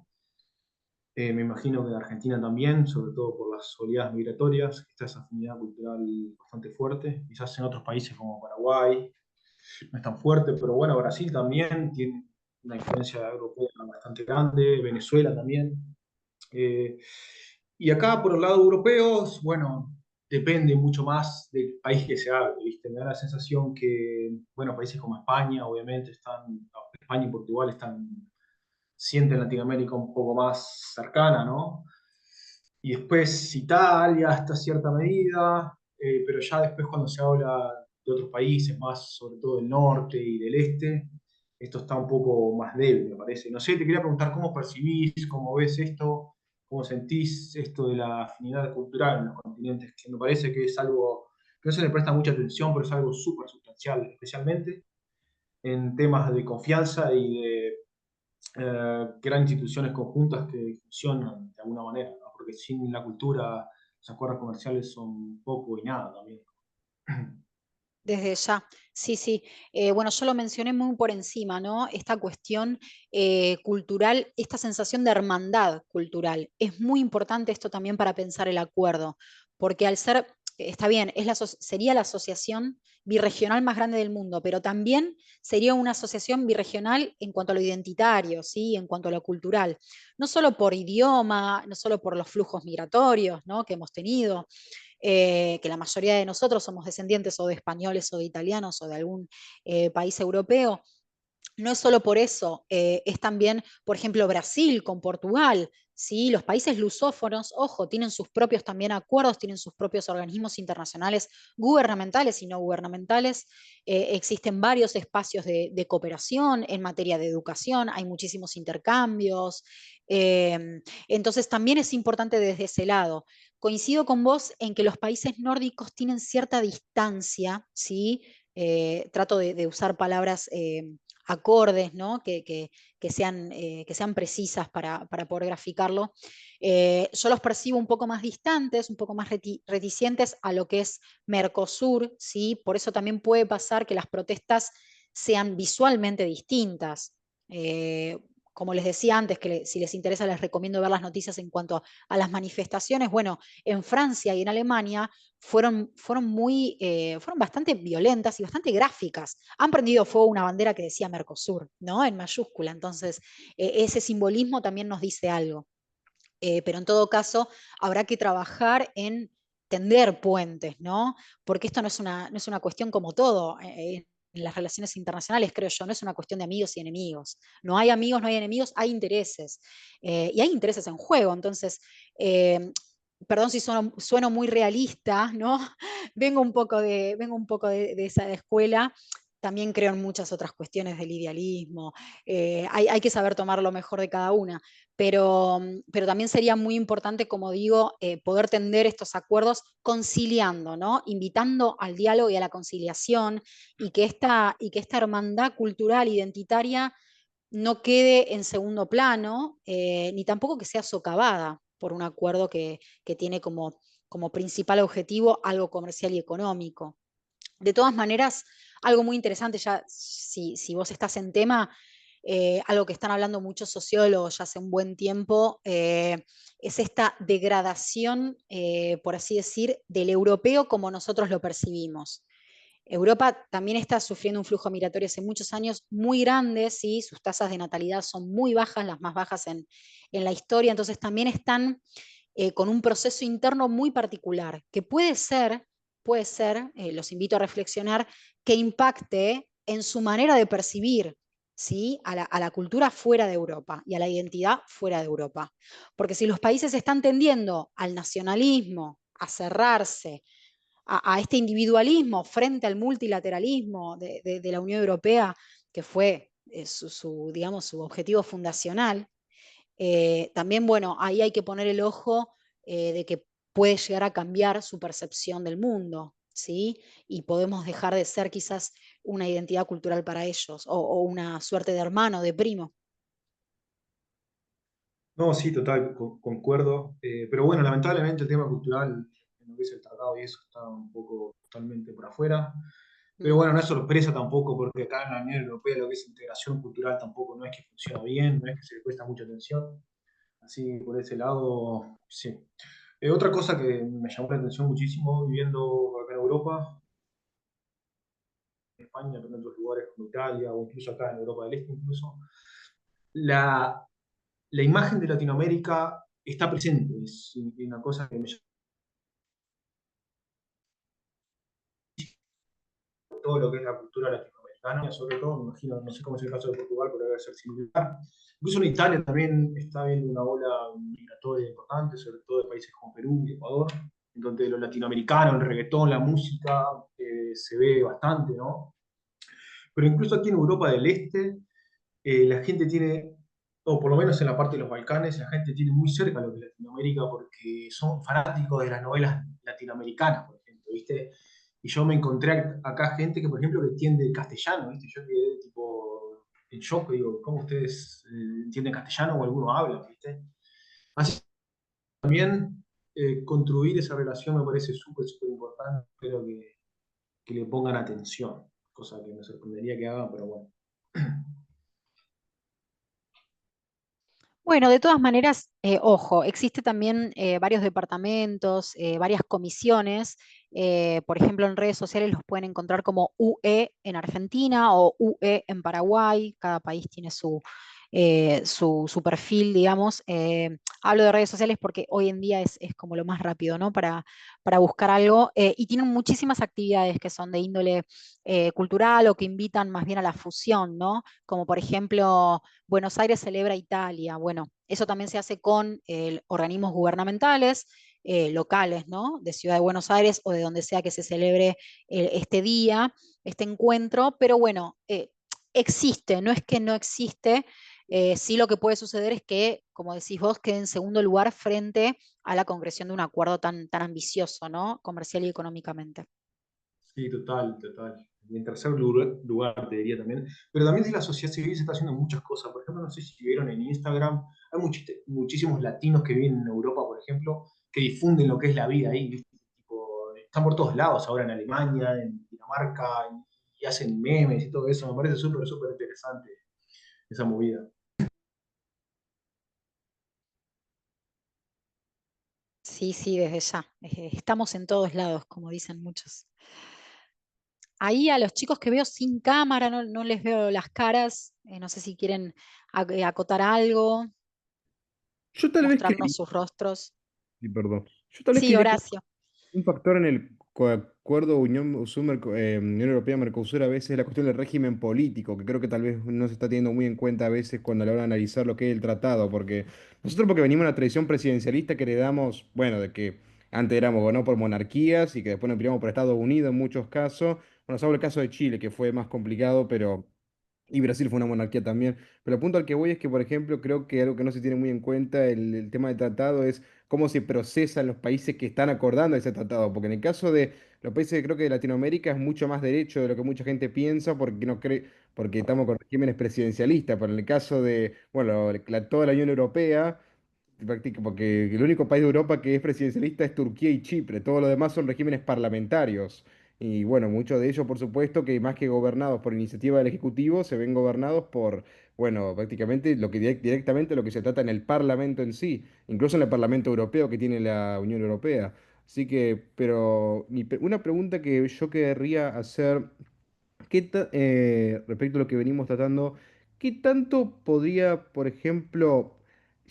Me imagino que en Argentina también, sobre todo por las oleadas migratorias, está esa afinidad cultural bastante fuerte. Quizás en otros países como Paraguay no es tan fuerte, pero bueno, Brasil también tiene una influencia europea bastante grande, Venezuela también. Eh, y acá, por el lado europeo, bueno, depende mucho más del país que se hable, ¿viste? Me da la sensación que, bueno, países como España, obviamente, España y Portugal sienten Latinoamérica un poco más cercana, ¿no? Y después Italia hasta cierta medida, pero ya después cuando se habla de otros países, más sobre todo del norte y del este, esto está un poco más débil, me parece. No sé, te quería preguntar cómo percibís, cómo ves esto, cómo sentís esto de la afinidad cultural en los continentes, que me parece que es algo que no se le presta mucha atención, pero es algo súper sustancial, especialmente en temas de confianza y de crear instituciones conjuntas que funcionan de alguna manera, ¿no? Porque sin la cultura los acuerdos comerciales son poco y nada también. Desde ya, sí, sí. Bueno, yo lo mencioné muy por encima, ¿no? Esta cuestión cultural, esta sensación de hermandad cultural. Es muy importante esto también para pensar el acuerdo, porque al ser, está bien, sería la asociación birregional más grande del mundo, pero también sería una asociación birregional en cuanto a lo identitario, ¿sí? En cuanto a lo cultural. No solo por idioma, no solo por los flujos migratorios, ¿no? Que hemos tenido, que la mayoría de nosotros somos descendientes o de españoles o de italianos o de algún país europeo, no es solo por eso, es también, por ejemplo, Brasil con Portugal, ¿sí? Los países lusófonos, ojo, tienen sus propios también acuerdos, tienen sus propios organismos internacionales gubernamentales y no gubernamentales, existen varios espacios de cooperación en materia de educación, hay muchísimos intercambios, entonces también es importante desde ese lado. Coincido con vos en que los países nórdicos tienen cierta distancia, ¿sí? Trato de usar palabras acordes, ¿no? Que sean precisas para poder graficarlo. Yo los percibo un poco más distantes, un poco más reticentes a lo que es Mercosur, ¿sí? Por eso también puede pasar que las protestas sean visualmente distintas. Como les decía antes, que si les interesa les recomiendo ver las noticias en cuanto a las manifestaciones. Bueno, en Francia y en Alemania fueron bastante violentas y bastante gráficas. Han prendido fuego una bandera que decía Mercosur, ¿no? En mayúscula. Entonces, ese simbolismo también nos dice algo. Pero en todo caso, habrá que trabajar en tender puentes, ¿no? Porque esto no es una cuestión como todo. En las relaciones internacionales, creo yo, no es una cuestión de amigos y enemigos. No hay amigos, no hay enemigos, hay intereses. Y hay intereses en juego. Entonces, perdón si sueno muy realista, ¿no? Vengo un poco de esa escuela. También creo en muchas otras cuestiones del idealismo. Hay que saber tomar lo mejor de cada una. Pero también sería muy importante, como digo, poder tender estos acuerdos conciliando, ¿no? Invitando al diálogo y a la conciliación, y que esta hermandad cultural identitaria no quede en segundo plano, ni tampoco que sea socavada por un acuerdo que tiene como principal objetivo algo comercial y económico. De todas maneras, algo muy interesante, ya si vos estás en tema, algo que están hablando muchos sociólogos ya hace un buen tiempo, es esta degradación, por así decir, del europeo como nosotros lo percibimos. Europa también está sufriendo un flujo migratorio hace muchos años muy grande, ¿sí? Sus tasas de natalidad son muy bajas, las más bajas en la historia, entonces también están con un proceso interno muy particular, que puede ser, los invito a reflexionar, que impacte en su manera de percibir, ¿sí? a la cultura fuera de Europa y a la identidad fuera de Europa. Porque si los países están tendiendo al nacionalismo, a cerrarse, a este individualismo frente al multilateralismo de la Unión Europea, que fue digamos, su objetivo fundacional, también, bueno, ahí hay que poner el ojo de que puede llegar a cambiar su percepción del mundo, ¿sí? Y podemos dejar de ser quizás una identidad cultural para ellos, o una suerte de hermano, de primo. No, sí, total, concuerdo. Pero bueno, lamentablemente el tema cultural, en lo que es el tratado y eso, está un poco totalmente por afuera. Pero bueno, no es sorpresa tampoco, porque acá en la Unión Europea lo que es integración cultural tampoco no es que funciona bien, no es que se le cuesta mucha atención. Así, por ese lado, sí. Otra cosa que me llamó la atención muchísimo viviendo acá en Europa, en España, pero en otros lugares como Italia o incluso acá en Europa del Este, incluso, la, la imagen de Latinoamérica está presente. Es una cosa que me llama todo lo que es la cultura latinoamericana, sobre todo, me imagino, no sé cómo es el caso de Portugal, pero debe ser similar. Incluso en Italia también está habiendo una ola migratoria importante, sobre todo de países como Perú y Ecuador, en donde lo latinoamericano, el reggaetón, la música, se ve bastante, ¿no? Pero incluso aquí en Europa del Este, la gente tiene, o por lo menos en la parte de los Balcanes, la gente tiene muy cerca lo que es Latinoamérica porque son fanáticos de las novelas latinoamericanas, por ejemplo, ¿viste? Y yo me encontré acá gente que, por ejemplo, que entiende el castellano, ¿viste? Yo quedé tipo en shock, digo, ¿cómo ustedes entienden castellano o alguno habla, ¿viste? Así que también construir esa relación me parece súper, súper importante. Espero que le pongan atención, cosa que me sorprendería que hagan, pero bueno. Bueno, de todas maneras, ojo, existe también varios departamentos, varias comisiones. Por ejemplo, en redes sociales los pueden encontrar como UE en Argentina o UE en Paraguay. Cada país tiene su perfil, digamos. Hablo de redes sociales porque hoy en día es como lo más rápido, ¿no? Para buscar algo. Y tienen muchísimas actividades que son de índole cultural o que invitan más bien a la fusión, ¿no? Como por ejemplo, Buenos Aires celebra Italia. Bueno, eso también se hace con organismos gubernamentales, locales, ¿no? De Ciudad de Buenos Aires o de donde sea que se celebre este día, este encuentro. Pero bueno, existe, no es que no existe. Sí, lo que puede suceder es que, como decís vos, quede en segundo lugar frente a la concreción de un acuerdo tan ambicioso, ¿no? Comercial y económicamente. Sí, total, total. Y en tercer lugar, te diría también. Pero también desde la sociedad civil se está haciendo muchas cosas. Por ejemplo, no sé si vieron en Instagram, hay muchísimos latinos que viven en Europa, por ejemplo, que difunden lo que es la vida ahí. ¿Viste? Tipo, están por todos lados, ahora en Alemania, en Dinamarca, y hacen memes y todo eso. Me parece súper, súper interesante esa movida. Sí, sí, desde ya. Estamos en todos lados, como dicen muchos. Ahí a los chicos que veo sin cámara, no les veo las caras. No sé si quieren acotar algo, Yo tal vez mostrarnos creí, sus rostros. sí, perdón, yo tal vez Sí, creería que Horacio. un factor en el acuerdo Unión Europea-Mercosur a veces es la cuestión del régimen político, que creo que tal vez no se está teniendo muy en cuenta a veces cuando a la hora de analizar lo que es el tratado, porque nosotros porque venimos de una tradición presidencialista que heredamos, bueno, de que antes éramos gobernados por monarquías y que después nos peleamos por Estados Unidos en muchos casos. Bueno, salvo el caso de Chile, que fue más complicado, pero y Brasil fue una monarquía también. Pero el punto al que voy es que, por ejemplo, creo que algo que no se tiene muy en cuenta el tema del tratado es cómo se procesan los países que están acordando ese tratado. Porque en el caso de los países, creo que de Latinoamérica es mucho más derecho de lo que mucha gente piensa porque no cree, porque estamos con regímenes presidencialistas. Pero en el caso de, bueno, toda la Unión Europea porque el único país de Europa que es presidencialista es Turquía y Chipre, todos los demás son regímenes parlamentarios. Y bueno, muchos de ellos, por supuesto, que más que gobernados por iniciativa del Ejecutivo, se ven gobernados por, bueno, prácticamente lo que directamente lo que se trata en el Parlamento en sí, incluso en el Parlamento Europeo que tiene la Unión Europea. Así que, pero una pregunta que yo querría hacer respecto a lo que venimos tratando, ¿qué tanto podría, por ejemplo,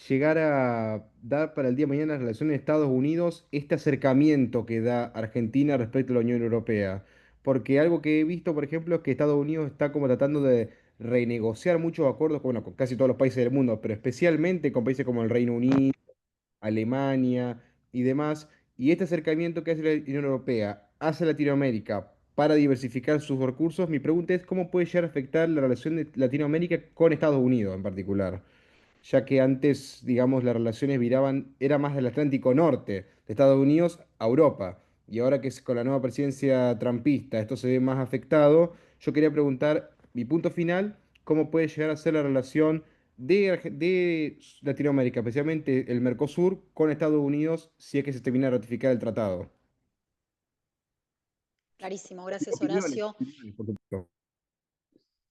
llegar a dar para el día de mañana las relaciones de Estados Unidos este acercamiento que da Argentina respecto a la Unión Europea? Porque algo que he visto, por ejemplo, es que Estados Unidos está como tratando de renegociar muchos acuerdos bueno, con casi todos los países del mundo, pero especialmente con países como el Reino Unido, Alemania y demás, y este acercamiento que hace la Unión Europea hacia Latinoamérica para diversificar sus recursos, mi pregunta es cómo puede llegar a afectar la relación de Latinoamérica con Estados Unidos en particular, ya que antes, digamos, las relaciones viraban, era más del Atlántico Norte, de Estados Unidos a Europa, y ahora que es con la nueva presidencia trumpista esto se ve más afectado, yo quería preguntar, mi punto final, ¿cómo puede llegar a ser la relación de Latinoamérica, especialmente el Mercosur, con Estados Unidos, si es que se termina de ratificar el tratado? Clarísimo, gracias Opiniones, Horacio. opiniones, por supuesto.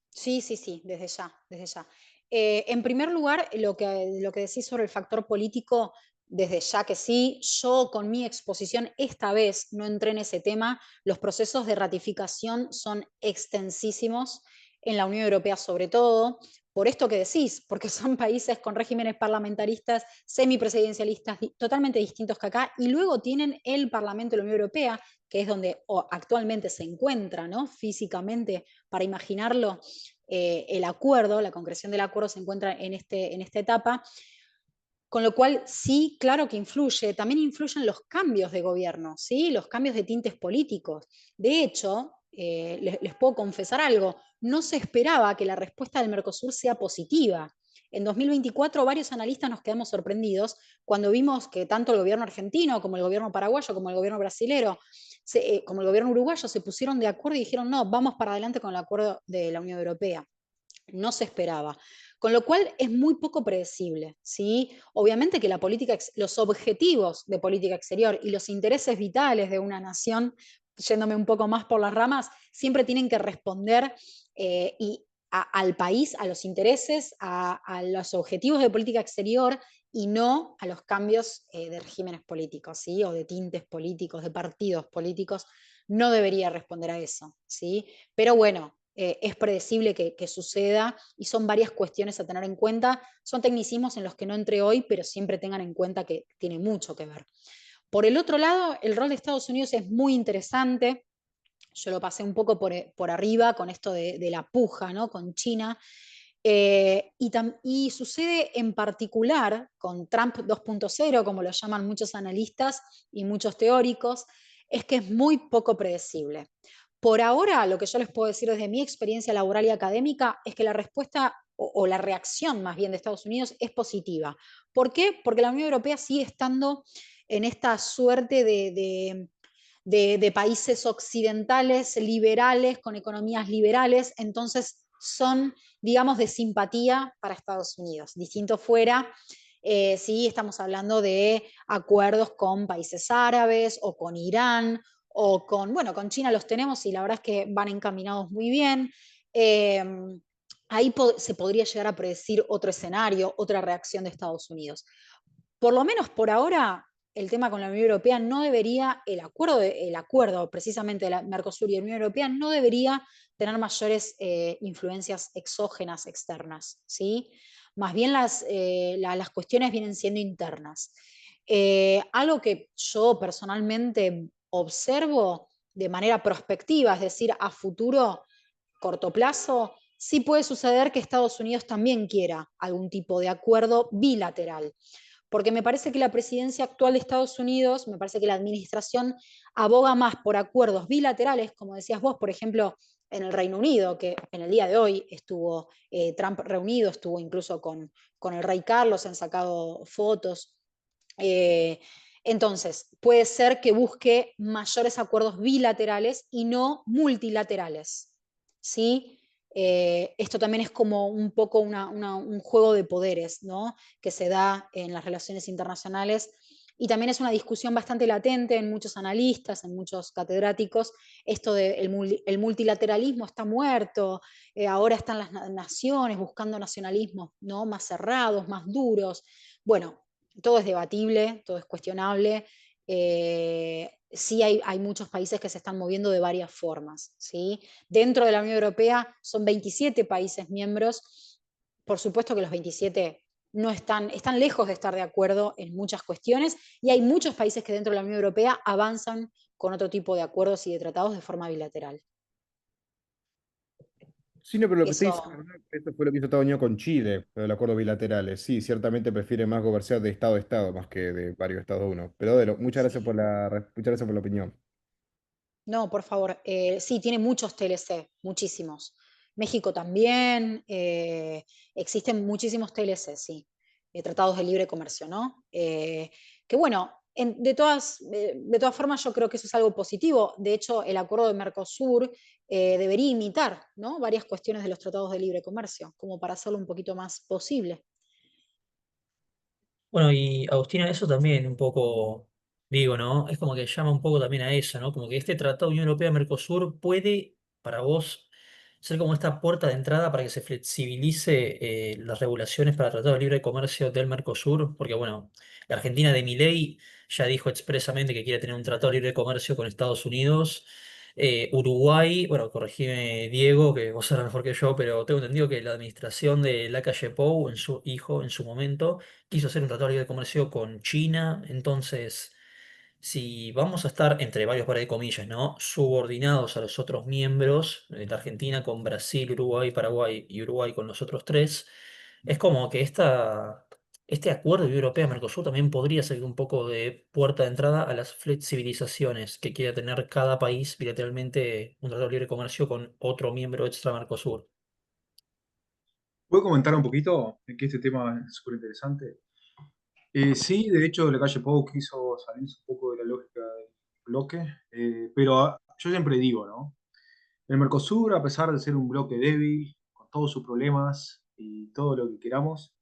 Sí, sí, sí, desde ya, desde ya. En primer lugar, lo que decís sobre el factor político, desde ya que sí, yo con mi exposición esta vez no entré en ese tema. Los procesos de ratificación son extensísimos en la Unión Europea sobre todo, por esto que decís, porque son países con regímenes parlamentaristas, semipresidencialistas, totalmente distintos que acá, y luego tienen el Parlamento de la Unión Europea, que es donde actualmente se encuentra, ¿no? Físicamente, para imaginarlo, el acuerdo, la concreción del acuerdo se encuentra en esta etapa, con lo cual sí, claro que influye, también influyen los cambios de gobierno, ¿sí? Los cambios de tintes políticos. De hecho, les puedo confesar algo, no se esperaba que la respuesta del Mercosur sea positiva. En 2024 varios analistas nos quedamos sorprendidos cuando vimos que tanto el gobierno argentino como el gobierno paraguayo, como el gobierno brasilero, como el gobierno uruguayo se pusieron de acuerdo y dijeron, no, vamos para adelante con el acuerdo de la Unión Europea. No se esperaba. Con lo cual es muy poco predecible, ¿sí? Obviamente que los objetivos de política exterior y los intereses vitales de una nación, yéndome un poco más por las ramas, siempre tienen que responder al país, a los intereses, a los objetivos de política exterior y no a los cambios de regímenes políticos, ¿sí? O de tintes políticos, de partidos políticos. No debería responder a eso, ¿sí? Pero bueno, es predecible que suceda y son varias cuestiones a tener en cuenta. Son tecnicismos en los que no entré hoy, pero siempre tengan en cuenta que tiene mucho que ver. Por el otro lado, el rol de Estados Unidos es muy interesante. Yo lo pasé un poco por arriba con esto de la puja, ¿no? Con China. Y sucede en particular con Trump 2.0, como lo llaman muchos analistas y muchos teóricos, es que es muy poco predecible. Por ahora, lo que yo les puedo decir desde mi experiencia laboral y académica es que la respuesta o la reacción más bien de Estados Unidos es positiva. ¿Por qué? Porque la Unión Europea sigue estando en esta suerte de países occidentales, liberales, con economías liberales, entonces son, digamos, de simpatía para Estados Unidos. Distinto fuera si estamos hablando de acuerdos con países árabes o con Irán o bueno, con China los tenemos y la verdad es que van encaminados muy bien. Ahí se podría llegar a predecir otro escenario, otra reacción de Estados Unidos. Por lo menos por ahora, el tema con la Unión Europea no debería, el acuerdo precisamente de la Mercosur y la Unión Europea no debería tener mayores influencias exógenas, externas, ¿sí? Más bien las cuestiones vienen siendo internas. Algo que yo personalmente observo de manera prospectiva, es decir, a futuro, corto plazo, sí puede suceder que Estados Unidos también quiera algún tipo de acuerdo bilateral, porque me parece que la presidencia actual de Estados Unidos, me parece que la administración aboga más por acuerdos bilaterales, como decías vos, por ejemplo, en el Reino Unido, que en el día de hoy estuvo Trump reunido, estuvo incluso con el rey Carlos, han sacado fotos. Entonces, puede ser que busque mayores acuerdos bilaterales y no multilaterales, ¿sí? Esto también es como un poco un juego de poderes, ¿no? Que se da en las relaciones internacionales y también es una discusión bastante latente en muchos analistas, en muchos catedráticos, esto de el multilateralismo está muerto, ahora están las naciones buscando nacionalismos, ¿no? Más cerrados, más duros. Bueno, todo es debatible, todo es cuestionable. Sí hay muchos países que se están moviendo de varias formas, ¿sí? Dentro de la Unión Europea son 27 países miembros. Por supuesto que los 27 no están lejos de estar de acuerdo en muchas cuestiones y hay muchos países que dentro de la Unión Europea avanzan con otro tipo de acuerdos y de tratados de forma bilateral. Sí, no, pero lo que usted dice, Eso, ¿verdad? Esto fue lo que hizo Estados Unidos con Chile, lo del acuerdo bilaterales. Sí, ciertamente prefiere más comercial de Estado a Estado más que de varios Estados uno. Pero muchas gracias sí. muchas gracias por la opinión. No, por favor. Sí, tiene muchos TLC, muchísimos. México también. Existen muchísimos TLC, sí. Tratados de libre comercio, ¿no? Que bueno, de todas formas yo creo que eso es algo positivo. De hecho, el acuerdo de Mercosur debería imitar, ¿no? Varias cuestiones de los tratados de libre comercio, como para hacerlo un poquito más posible. Bueno, y Agustina, eso también un poco, digo, ¿no? Es como que llama un poco también a eso, ¿no? Como que este Tratado Unión Europea-Mercosur puede, para vos, ser como esta puerta de entrada para que se flexibilice las regulaciones para el Tratado de Libre Comercio del Mercosur, porque, bueno, la Argentina de Milei ya dijo expresamente que quiere tener un Tratado de Libre Comercio con Estados Unidos. Uruguay, bueno, corregime Diego, que vos sabés mejor que yo, pero tengo entendido que la administración de Lacalle Pou, en su hijo, en su momento, quiso hacer un tratado de libre comercio con China. Entonces, si vamos a estar, entre varios pares de comillas, ¿no? Subordinados a los otros miembros, la Argentina con Brasil, Uruguay, Paraguay y Uruguay con los otros tres, es como que este acuerdo de Unión Europea-Mercosur también podría ser un poco de puerta de entrada a las flexibilizaciones que quiera tener cada país bilateralmente un tratado de libre comercio con otro miembro extra Mercosur. ¿Puedo comentar un poquito? Que este tema es súper interesante. Sí, de hecho, la calle Pou quiso salirse un poco de la lógica del bloque, pero yo siempre digo, ¿no? El Mercosur, a pesar de ser un bloque débil, con todos sus problemas y todo lo que queramos,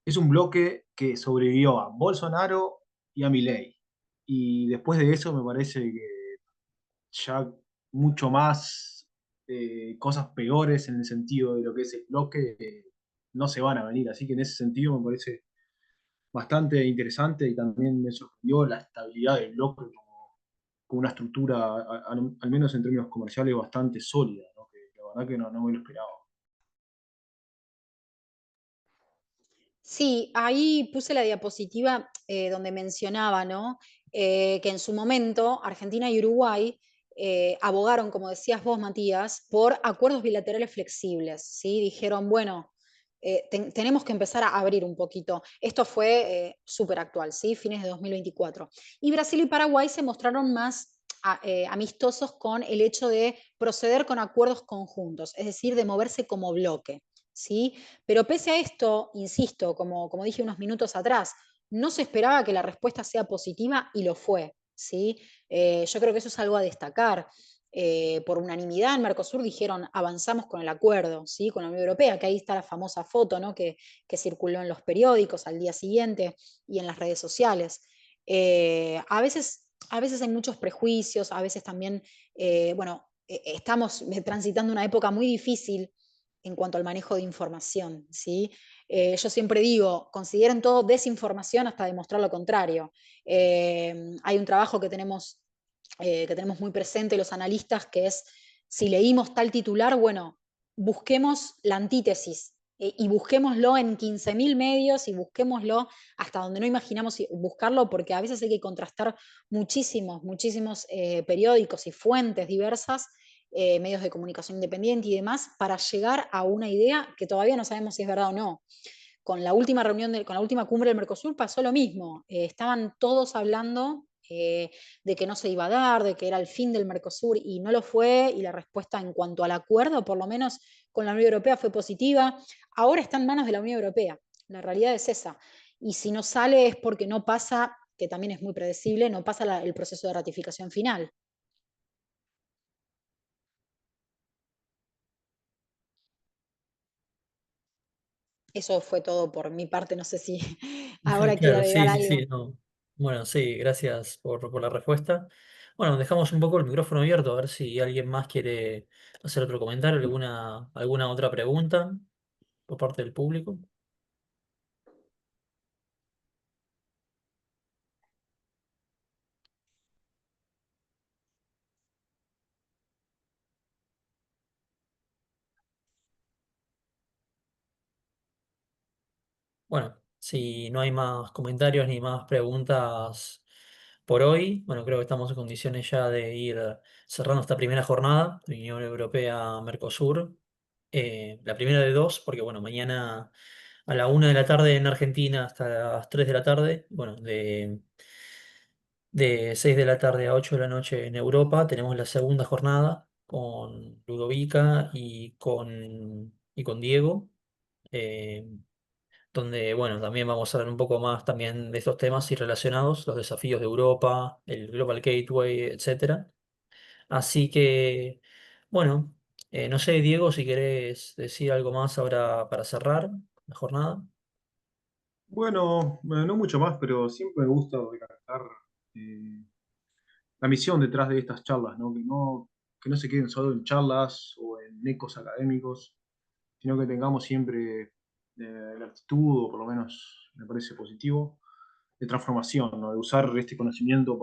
es un bloque que sobrevivió a Bolsonaro y a Milei. Y después de eso me parece que ya mucho más cosas peores en el sentido de lo que es el bloque no se van a venir. Así que en ese sentido me parece bastante interesante y también me sorprendió la estabilidad del bloque como una estructura, al menos en términos comerciales, bastante sólida, ¿no? Que la verdad que no me lo esperaba. Sí, ahí puse la diapositiva donde mencionaba, ¿no? Que en su momento Argentina y Uruguay abogaron, como decías vos, Matías, por acuerdos bilaterales flexibles, ¿sí? Dijeron, bueno, tenemos que empezar a abrir un poquito. Esto fue súper actual, ¿sí? Fines de 2024. Y Brasil y Paraguay se mostraron más amistosos con el hecho de proceder con acuerdos conjuntos, es decir, de moverse como bloque, ¿sí? Pero pese a esto, insisto, como dije unos minutos atrás, no se esperaba que la respuesta sea positiva y lo fue, ¿sí? Yo creo que eso es algo a destacar. Por unanimidad en Mercosur dijeron avanzamos con el acuerdo, ¿sí? Con la Unión Europea, que ahí está la famosa foto, ¿no? que circuló en los periódicos al día siguiente y en las redes sociales. A veces hay muchos prejuicios, a veces también, bueno, estamos transitando una época muy difícil en cuanto al manejo de información, ¿sí? Yo siempre digo, consideren todo desinformación hasta demostrar lo contrario. Hay un trabajo que tenemos muy presente los analistas, que es, si leímos tal titular, bueno, busquemos la antítesis y busquémoslo en 15.000 medios y busquémoslo hasta donde no imaginamos buscarlo, porque a veces hay que contrastar muchísimos periódicos y fuentes diversas, medios de comunicación independiente y demás, para llegar a una idea que todavía no sabemos si es verdad o no. Con la última con la última cumbre del Mercosur pasó lo mismo. Estaban todos hablando de que no se iba a dar, de que era el fin del Mercosur y no lo fue, y la respuesta en cuanto al acuerdo, por lo menos con la Unión Europea, fue positiva. Ahora está en manos de la Unión Europea. La realidad es esa. Y si no sale es porque no pasa, que también es muy predecible, no pasa el proceso de ratificación final. Eso fue todo por mi parte, no sé si ahora quiere Claro, agregar sí, sí, algo. sí, no. Bueno, sí, gracias por la respuesta. Bueno, dejamos un poco el micrófono abierto a ver si alguien más quiere hacer otro comentario, alguna otra pregunta por parte del público. Bueno, si no hay más comentarios ni más preguntas por hoy, bueno, creo que estamos en condiciones ya de ir cerrando esta primera jornada de Unión Europea-Mercosur. La primera de dos, porque bueno, mañana a la 1 de la tarde en Argentina hasta las 3 de la tarde, bueno, de 6 de la tarde a 8 de la noche en Europa, tenemos la segunda jornada con Ludovica y con Diego. eh, donde, bueno, también vamos a hablar un poco más también de estos temas y relacionados, los desafíos de Europa, el Global Gateway, etcétera. Así que, bueno, no sé, Diego, si querés decir algo más ahora para cerrar la jornada. Bueno, no mucho más, pero siempre me gusta recalcar eh, la misión detrás de estas charlas, ¿no? Que no se queden solo en charlas o en ecos académicos, sino que tengamos siempre la actitud, o por lo menos me parece positivo, de transformación, ¿no? De usar este conocimiento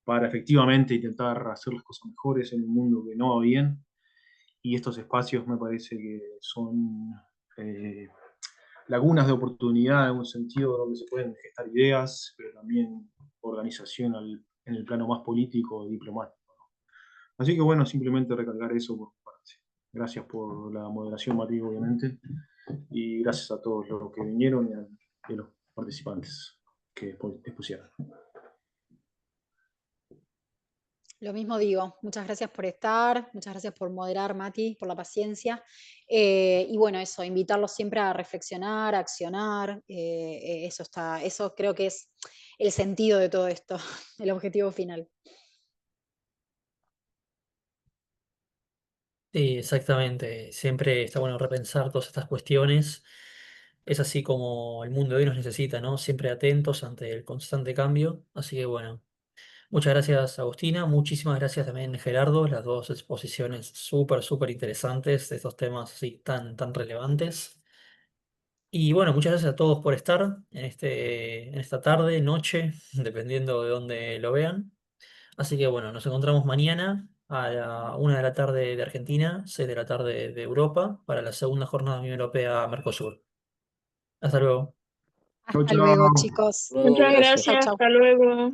para efectivamente intentar hacer las cosas mejores en un mundo que no va bien. Y estos espacios me parece que son eh, lagunas de oportunidad en un sentido donde se pueden gestar ideas, pero también organización en el plano más político y diplomático. Así que bueno, simplemente recalcar eso por mi parte. Gracias por la moderación, Mati, obviamente, y gracias a todos los que vinieron y a los participantes que expusieron. Lo mismo digo, muchas gracias por estar, muchas gracias por moderar, Mati, por la paciencia. Y bueno, eso, invitarlos siempre a reflexionar, a accionar. Eso creo que es el sentido de todo esto, el objetivo final. Sí, exactamente. Siempre está bueno repensar todas estas cuestiones. Es así como el mundo de hoy nos necesita, ¿no? Siempre atentos ante el constante cambio. Así que bueno. Muchas gracias, Agustina. Muchísimas gracias también, Gerardo. Las dos exposiciones súper interesantes de estos temas así tan relevantes. Y bueno, muchas gracias a todos por estar en esta tarde, noche, dependiendo de dónde lo vean. Así que bueno, nos encontramos mañana a la 1 de la tarde de Argentina, 6 de la tarde de Europa, para la segunda jornada Unión Europea-Mercosur. Hasta luego. Chau, Hasta chau. luego, chicos. Luego, Muchas gracias. Chau, gracias, chau. hasta luego.